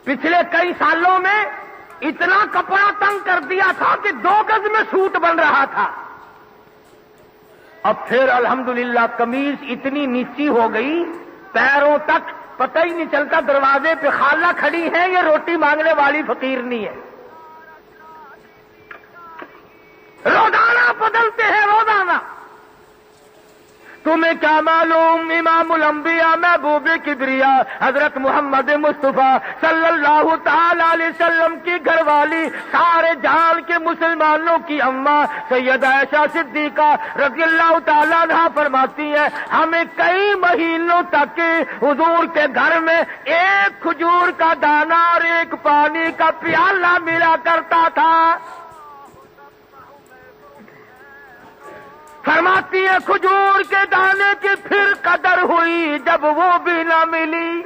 پچھلے کئی سالوں میں اتنا کپڑا تنگ کر دیا تھا کہ 2 گز میں سوٹ بن رہا تھا. اب پھر الحمدللہ قمیض اتنی نیچی ہو گئی پیروں تک, پتہ ہی نہیں چلتا دروازے پہ خالہ کھڑی ہے یہ روٹی مانگنے والی فقیرنی ہے. روزانہ بدلتے ہیں روزانہ. تمہیں کیا معلوم امام الانبیاء محبوب کبریا حضرت محمد مصطفیٰ صلی اللہ تعالی علیہ وسلم کی گھر والی, سارے جہان کے مسلمانوں کی اماں سیدہ عائشہ صدیقہ رضی اللہ تعالیٰ عنہا فرماتی ہے ہمیں کئی مہینوں تک حضور کے گھر میں ایک کھجور کا دانہ اور ایک پانی کا پیالہ ملا کرتا تھا. فرماتی ہے کھجور کے دانے کی پھر قدر ہوئی جب وہ بھی نہ ملی.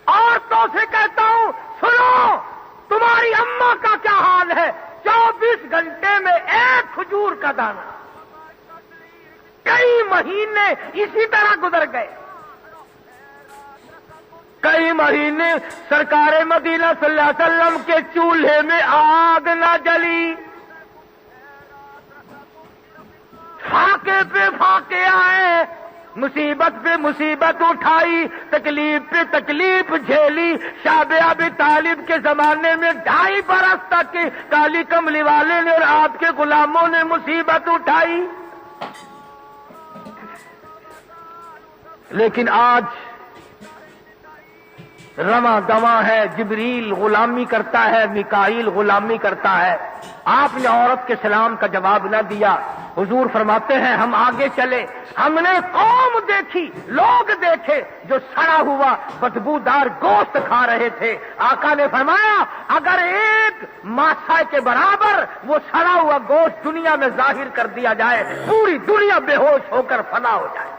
عورتوں سے کہتا ہوں سنو, تمہاری اماں کا کیا حال ہے, 24 24 گھنٹے میں ایک کھجور کا دانہ. کئی مہینے اسی طرح گزر گئے. کئی مہینے سرکار مدینہ صلی اللہ علیہ وسلم کے چولہے میں آگ نہ جلی. فاقے پہ فاقے آئے, مصیبت پہ مصیبت اٹھائی, تکلیف پہ تکلیف جھیلی. شاب ابی طالب کے زمانے میں 2.5 برس تک کالی کملی والے نے اور آپ کے غلاموں نے مصیبت اٹھائی. لیکن آج رواں دواں ہے, جبریل غلامی کرتا ہے, میکائیل غلامی کرتا ہے. آپ نے عورت کے سلام کا جواب نہ دیا. حضور فرماتے ہیں ہم آگے چلے, ہم نے قوم دیکھی, لوگ دیکھے جو سڑا ہوا بدبودار گوشت کھا رہے تھے. آقا نے فرمایا اگر ایک ماسا کے برابر وہ سڑا ہوا گوشت دنیا میں ظاہر کر دیا جائے, پوری دنیا بے ہوش ہو کر فنا ہو جائے.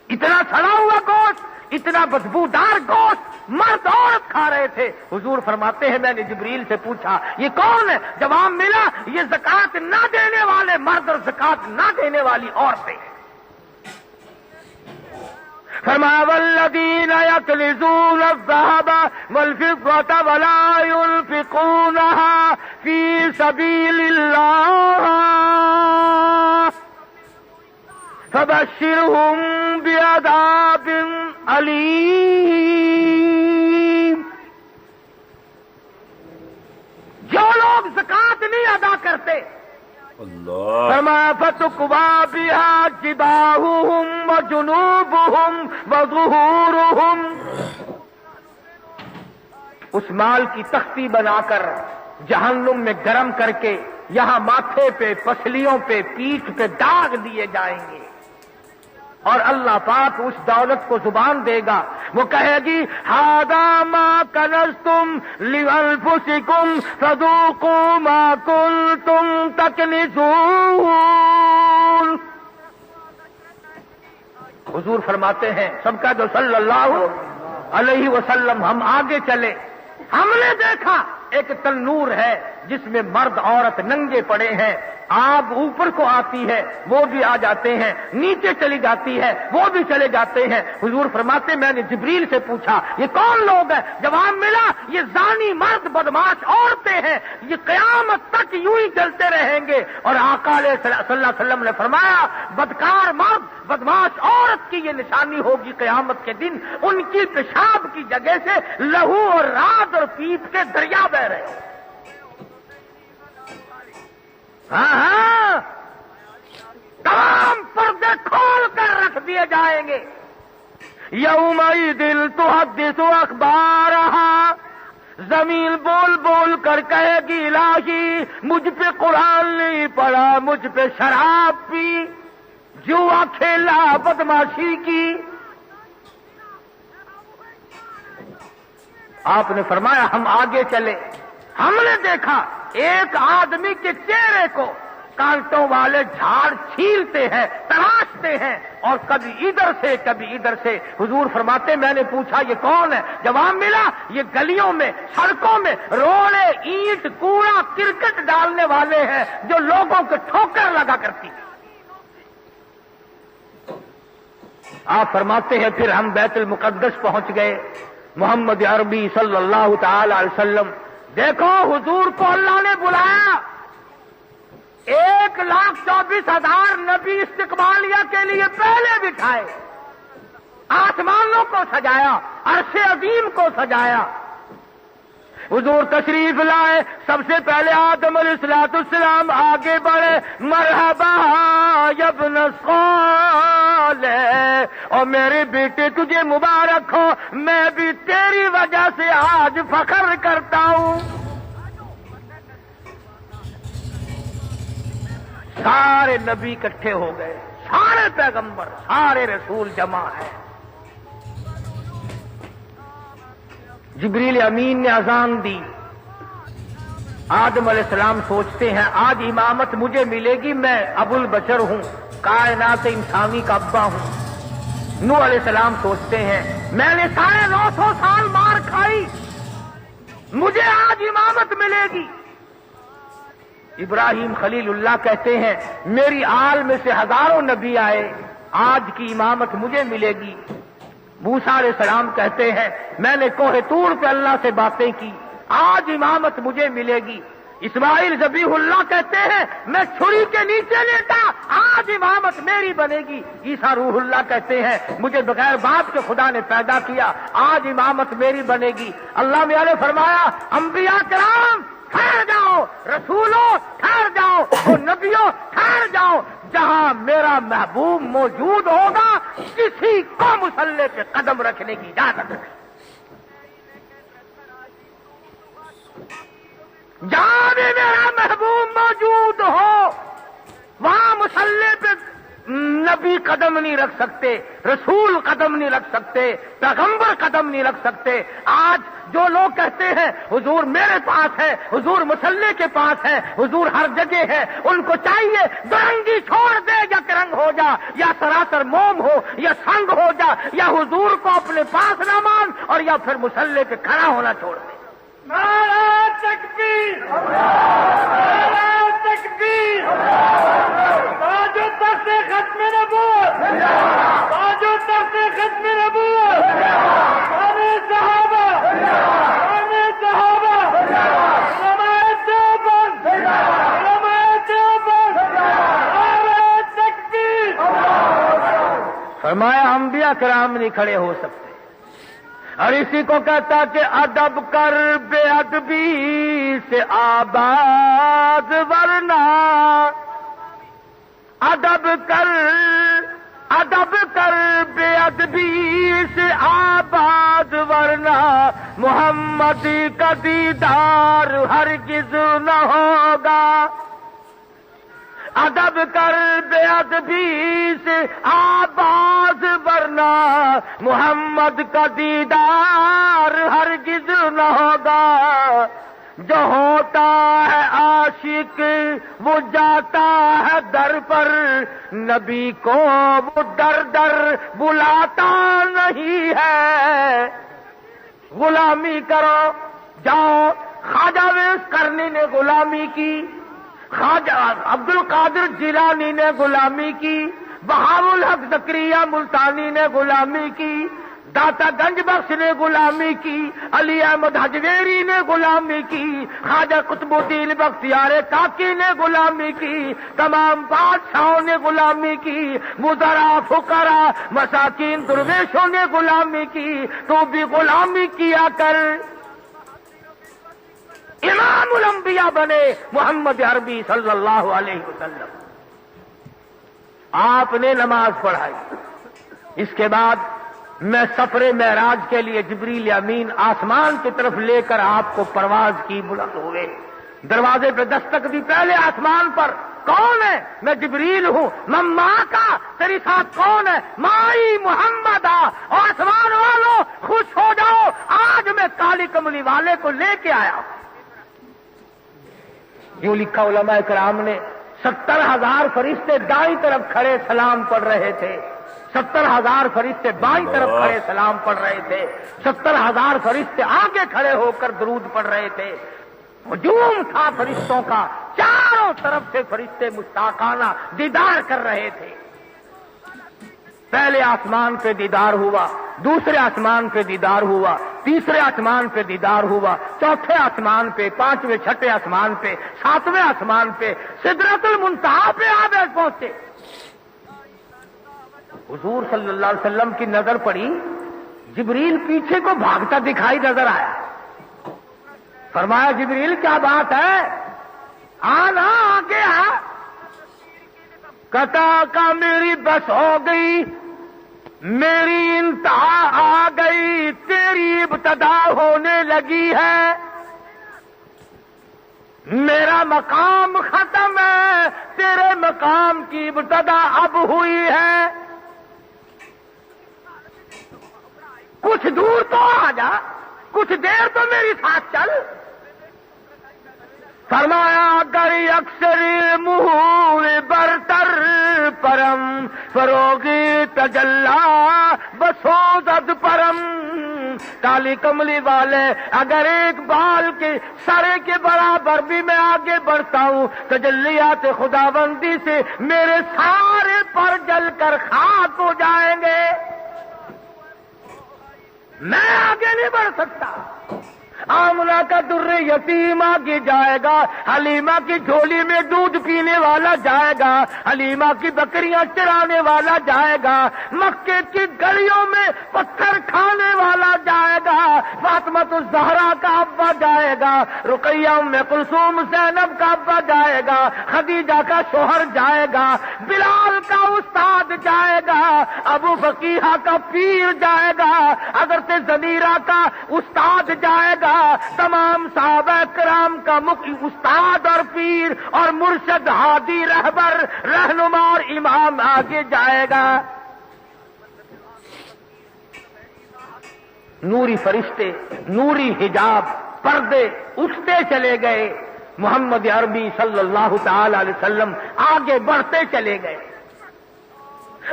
اتنا سڑا ہوا گوشت, اتنا بدبودار گوشت مرد عورت کھا رہے تھے. حضور فرماتے ہیں میں نے جبریل سے پوچھا یہ کون ہے؟ جواب ملا یہ زکات نہ دینے والے مرد اور زکات نہ دینے والی عورتیں. فرمایا والذین یکنزون الذهب والفضة ولا ينفقونها فی سبیل اللہ فبشرهم بعذاب علیم. جو لوگ زکات نہیں ادا کرتے فرمایا فتقوا بها جباههم وجنوبهم وظهورهم, اس مال کی تختی بنا کر جہنم میں گرم کر کے یہاں ماتھے پہ, پسلیوں پہ, پیٹھ پہ داغ دیے جائیں گے. اور اللہ پاک اس دولت کو زبان دے گا, وہ کہے گی ھذا ما کنزتم لانفسکم فذوقوا ما کنتم تکنزون. حضور فرماتے ہیں سب کا جو صلی اللہ علیہ وسلم ہم آگے چلے, ہم نے دیکھا ایک تنور ہے جس میں مرد عورت ننگے پڑے ہیں. آگ اوپر کو آتی ہے وہ بھی آ جاتے ہیں, نیچے چلی جاتی ہے وہ بھی چلے جاتے ہیں. حضور فرماتے میں نے جبریل سے پوچھا یہ کون لوگ ہیں؟ جواب ملا یہ زانی مرد بدماش عورتیں ہیں, یہ قیامت تک یوں ہی چلتے رہیں گے. اور آقا صلی اللہ علیہ وسلم نے فرمایا بدکار مرد بدماش عورت کی یہ نشانی ہوگی قیامت کے دن, ان کی پیشاب کی جگہ سے لہو اور رات اور پیپ کے دریا بہ رہے ہیں. ہاں تمام پردے کھول کر رکھ دیے جائیں گے. یومئذ تحدث اخبارہا, زمین بول بول کر کہے گی الہی مجھ پہ قرآن نہیں پڑھا, مجھ پہ شراب پی, جوا کھیلا, بدماشی کی. آپ نے فرمایا ہم آگے چلے, ہم نے دیکھا ایک آدمی کے چہرے کو کانٹوں والے جھاڑ چھیلتے ہیں, تراشتے ہیں, اور کبھی ادھر سے کبھی ادھر سے. حضور فرماتے میں نے پوچھا یہ کون ہے؟ جواب ملا یہ گلیوں میں, سڑکوں میں روڑے, اینٹ, کوڑا, کرکٹ ڈالنے والے ہیں جو لوگوں کو ٹھوکر لگا کرتی. آپ فرماتے ہیں پھر ہم بیت المقدس پہنچ گئے. محمد عربی صلی اللہ تعالی علیہ وسلم, دیکھو حضور کو اللہ نے بلایا, 1,24,000 نبی استقبالیہ کے لیے پہلے بٹھائے, آسمانوں کو سجایا, عرش عظیم کو سجایا. حضور تشریف لائے, سب سے پہلے آدم علیہ السلام آگے بڑھے, مرحبا یا ابن صالح, اور میرے بیٹے تجھے مبارک ہو, میں بھی تیری وجہ سے آج فخر کرتا ہوں. سارے نبی اکٹھے ہو گئے, سارے پیغمبر, سارے رسول جمع ہیں. جبریل امین نے اذان دی. آدم علیہ السلام سوچتے ہیں آج امامت مجھے ملے گی, میں ابو البشر ہوں, کائنات انسانی کا ابا ہوں. نوح علیہ السلام سوچتے ہیں میں نے 950 سال مار کھائی, مجھے آج امامت ملے گی. ابراہیم خلیل اللہ کہتے ہیں میری آل میں سے ہزاروں نبی آئے، آج کی امامت مجھے ملے گی۔ موسیٰ علیہ السلام کہتے ہیں میں نے کوہ طور پہ اللہ سے باتیں کی، آج امامت مجھے ملے گی۔ اسماعیل ذبیح اللہ کہتے ہیں میں چھری کے نیچے لیٹا، آج امامت میری بنے گی۔ عیسیٰ روح اللہ کہتے ہیں مجھے بغیر باپ کے خدا نے پیدا کیا، آج امامت میری بنے گی۔ اللہ میاں نے فرمایا انبیاء کرام ٹھہر جاؤ، رسولوں ٹھہر جاؤ، اور نبیوں ٹھہر جاؤ، جہاں میرا محبوب موجود ہوگا کسی کو مصلی پہ قدم رکھنے کی اجازت نہیں۔ جہاں بھی میرا محبوب موجود ہو وہاں مصلی پہ نبی قدم نہیں رکھ سکتے، رسول قدم نہیں رکھ سکتے، پیغمبر قدم نہیں رکھ سکتے۔ آج جو لوگ کہتے ہیں حضور میرے پاس ہے، حضور مصلی کے پاس ہے، حضور ہر جگہ ہے، ان کو چاہیے درنگی چھوڑ دے، یا کرنگ ہو جا، یا سراسر موم ہو، یا سنگ ہو جا، یا حضور کو اپنے پاس نہ مان، اور یا پھر مصلی پہ کھڑا ہونا چھوڑ دے۔ نعرہ تکبیر، نعرہ تکبیر، باجو تخت ختم نبوت، باجو تخت ختم نبوت، ہمیں صحابہ، ہمیں صحابہ، علماء دیوبند، علماء دیوبند، نعرہ تکبیر۔ فرمایا انبیاء کرام نہیں کھڑے ہو سکتے، اور اسی کو کہتا کہ ادب کر بے ادبی سے آباد ورنہ، ادب کر بے ادبی سے آباد ورنہ، محمد کا دیدار ہرگز نہ ہوگا۔ ادب کر بے ادبی سے آباد ورنہ، محمد کا دیدار ہرگز نہ ہوگا۔ جو ہوتا ہے عاشق وہ جاتا ہے در پر، نبی کو وہ در در بلاتا نہیں ہے۔ غلامی کرو جاؤ، خواجہ ویس کرنی نے غلامی کی، خواجہ عبد القادر جیلانی نے غلامی کی، بہاء الحق زکریا ملتانی نے غلامی کی، داتا گنج بخش نے غلامی کی، علی احمد حجویری نے غلامی کی، خواجہ قطب الدین بختیار کاکی نے غلامی کی، تمام بادشاہوں نے غلامی کی، وزراء فقراء مساکین درویشوں نے غلامی کی، تو بھی غلامی کیا کر، امام الانبیاء بنے محمد عربی صلی اللہ علیہ وسلم۔ آپ نے نماز پڑھائی، اس کے بعد میں سفر معراج کے لیے جبریل امین آسمان کی طرف لے کر آپ کو پرواز کی، بلند ہوئے، دروازے پہ دستک دی، پہلے آسمان پر کون ہے؟ میں جبریل ہوں، میں ماں کا، تیری ساتھ کون ہے؟ مائی محمد آ، اور آسمان والوں خوش ہو جاؤ، آج میں کالی کملی والے کو لے کے آیا ہوں۔ یوں لکھا علماء کرام نے، 70,000 فرشتے دائیں طرف کھڑے سلام پڑھ رہے تھے، 70,000 فرشتے بائیں طرف کھڑے سلام پڑھ رہے تھے، 70,000 فرشتے آگے کھڑے ہو کر درود پڑھ رہے تھے۔ ہجوم تھا فرشتوں کا، چاروں طرف سے فرشتے مشتاقانہ دیدار کر رہے تھے۔ پہلے آسمان پہ دیدار ہوا، دوسرے آسمان پہ دیدار ہوا، تیسرے آسمان پہ دیدار ہوا، چوتھے آسمان پہ، پانچویں چھٹے آسمان پہ، ساتویں آسمان پہ، سدرۃ المنتہا پہ آپ پہنچے۔ حضور صلی اللہ علیہ وسلم کی نظر پڑی، جبریل پیچھے کو بھاگتا دکھائی نظر آیا۔ فرمایا جبریل کیا بات ہے؟ آنا آگے آ۔ کہتا کا میری بس ہو گئی، میری انتہا آ گئی، تیری ابتدا ہونے لگی ہے، میرا مقام ختم ہے، تیرے مقام کی ابتدا اب ہوئی ہے، کچھ دور تو آ جا، کچھ دیر تو میری ساتھ چل۔ فرمایا اگر اکثر مہور برتر پرم فروغی تجلا بسوزد پرم، کالی کملی والے، اگر ایک بال کے سرے کے برابر بھی میں آگے بڑھتا ہوں تجلیات خداوندی سے میرے سارے پر جل کر خاک ہو جائیں گے، میں آگے نہیں بڑھ سکتا۔ آمنہ کا در یتیم آگے جائے گا، حلیمہ کی جھولی میں دودھ پینے والا جائے گا، حلیمہ کی بکریاں چرانے والا جائے گا، مکے کی گلیوں میں پتھر کھانے والا جائے گا، فاطمہ الزہرا کا ابا جائے گا، رقیہ ام کلثوم زینب کا ابا جائے گا، خدیجہ کا شوہر جائے گا، بلال کا استاد جائے گا، ابو فقیہ کا پیر جائے گا، حضرت زنیرہ کا استاد جائے گا، تمام صحابہ کرام کا استاد اور پیر اور مرشد ہادی رہبر رہنما اور امام آگے جائے گا۔ نوری فرشتے، نوری حجاب، پردے اٹھتے چلے گئے، محمد عربی صلی اللہ تعالی علیہ وسلم آگے بڑھتے چلے گئے۔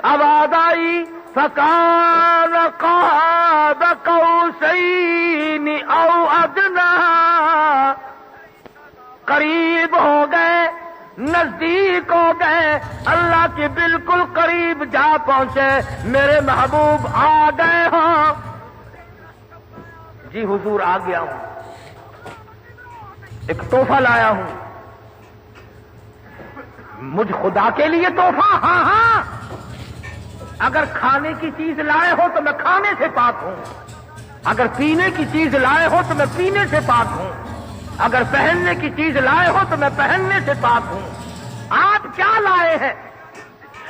آواز آئی فَكَانَ قَابَ قَوْسَيْنِ أَوْ أَدْنَىٰ، قریب ہو گئے، نزدیک ہو گئے، اللہ کے بالکل قریب جا پہنچے، میرے محبوب آ گئے ہوں۔ جی حضور آ گیا ہوں، ایک تحفہ لایا ہوں۔ مجھ خدا کے لیے تحفہ؟ ہاں ہاں، اگر کھانے کی چیز لائے ہو تو میں کھانے سے پاک ہوں، اگر پینے کی چیز لائے ہو تو میں پینے سے پاک ہوں، اگر پہننے کی چیز لائے ہو تو میں پہننے سے پاک ہوں۔ آپ کیا لائے ہیں؟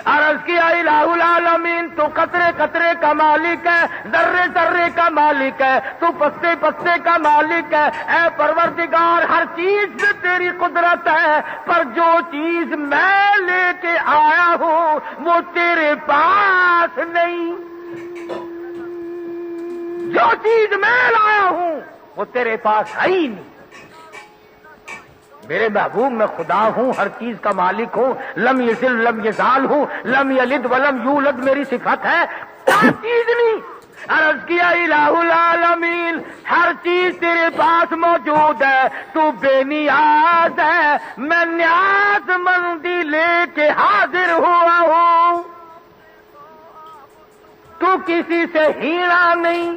عرض کیا الہ العالمین، تو قطرے قطرے کا مالک ہے، ذرے ذرے کا مالک ہے، تو پتے پتے کا مالک ہے، اے پروردگار ہر چیز میں تیری قدرت ہے، پر جو چیز میں لے کے آیا ہوں وہ تیرے پاس نہیں، جو چیز میں لایا ہوں وہ تیرے پاس ہے ہی نہیں۔ میرے محبوب میں خدا ہوں، ہر چیز کا مالک ہوں، لم یزل لم یزال ہوں، لم یلد ولم یولد میری صفت ہے، ہر چیز نہیں۔ عرض کیا الہ العالمین ہر چیز تیرے پاس موجود ہے، تو بے نیاز ہے، میں نیاز مندی لے کے حاضر ہوا ہوں۔ تو کسی سے ہیرا نہیں،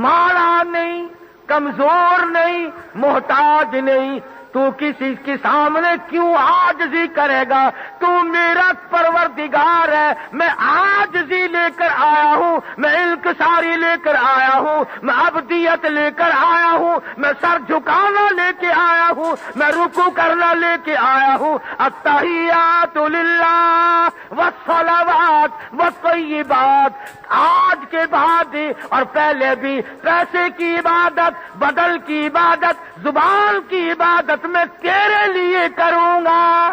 مارا نہیں، کمزور نہیں، محتاج نہیں، تو کسی کے سامنے کیوں عاجزی کرے گا؟ تو میرا پروردگار ہے، میں عاجزی لے کر آیا ہوں، میں انکساری لے کر آیا ہوں، میں عبدیت لے کر آیا ہوں، میں سر جھکانا لے کے آیا ہوں، میں رکوع کرنا لے کے آیا ہوں۔ التحیات للہ والصلوات والطیبات، آج کے بعد اور پہلے بھی پیسے کی عبادت، بدل کی عبادت، زبان کی عبادت میں تیرے لیے کروں گا۔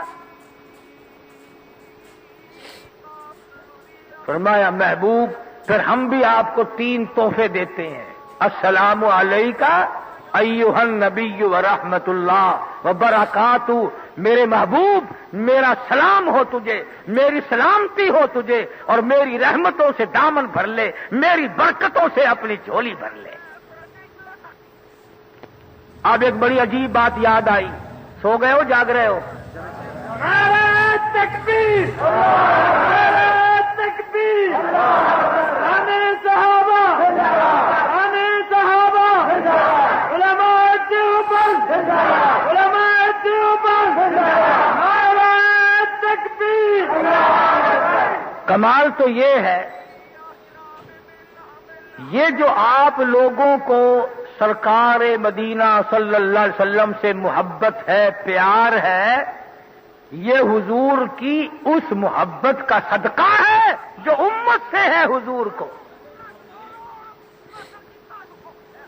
فرمایا محبوب پھر ہم بھی آپ کو 3 تحفے دیتے ہیں۔ السلام علیکہ ایھا النبی ورحمۃ اللہ وبرکاتہ، میرے محبوب میرا سلام ہو تجھے، میری سلامتی ہو تجھے، اور میری رحمتوں سے دامن بھر لے، میری برکتوں سے اپنی جھولی بھر لے۔ اب ایک بڑی عجیب بات یاد آئی، سو گئے ہو جاگ رہے ہو؟ نعرہ تکبیر، نعرہ تکبیر، آنے صحابہ، آنے صحابہ، علماء دیوبند، علماء دیوبند، نعرہ تکبیر۔ کمال تو یہ ہے، یہ جو آپ لوگوں کو سرکار مدینہ صلی اللہ علیہ وسلم سے محبت ہے، پیار ہے، یہ حضور کی اس محبت کا صدقہ ہے جو امت سے ہے حضور کو۔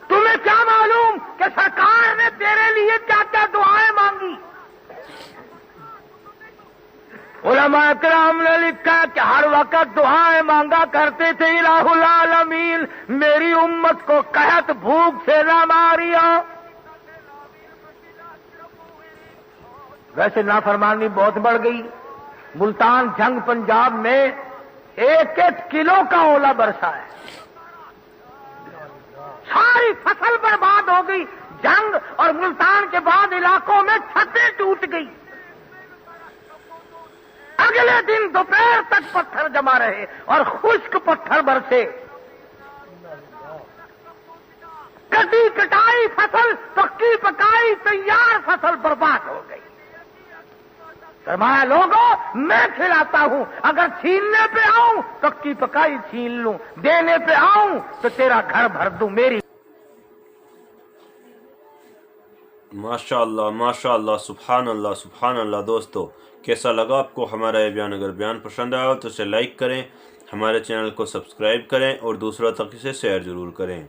تمہیں کیا معلوم کہ سرکار نے تیرے لیے کیا کیا دعائیں مانگی؟ علماء کرام نے لکھا کہ ہر وقت دعائیں مانگا کرتے تھے، الہ العالمین میری امت کو قحط بھوک سے نہ ماریا۔ ویسے نافرمانی بہت بڑھ گئی، ملتان جنگ پنجاب میں 1-1 کلو کا اولا برسا ہے، ساری فصل برباد ہو گئی، جنگ اور ملتان کے بعد علاقوں میں چھتیں ٹوٹ گئی، اگلے دن دوپہر تک پتھر جمع رہے اور خشک پتھر برسے، کٹی کٹائی فصل، پکی پکائی تیار فصل برباد ہو گئی۔ فرمایا لوگوں میں کھلاتا ہوں، اگر چھیننے پہ آؤں پکی پکائی چھین لوں، دینے پہ آؤں تو تیرا گھر بھر دوں میری۔ ماشاء اللہ، سبحان اللہ، سبحان اللہ۔ دوستو کیسا لگا آپ کو ہمارا یہ بیان؟ اگر بیان پسند آیا تو اسے لائک کریں، ہمارے چینل کو سبسکرائب کریں اور دوسروں تک اسے شیئر ضرور کریں۔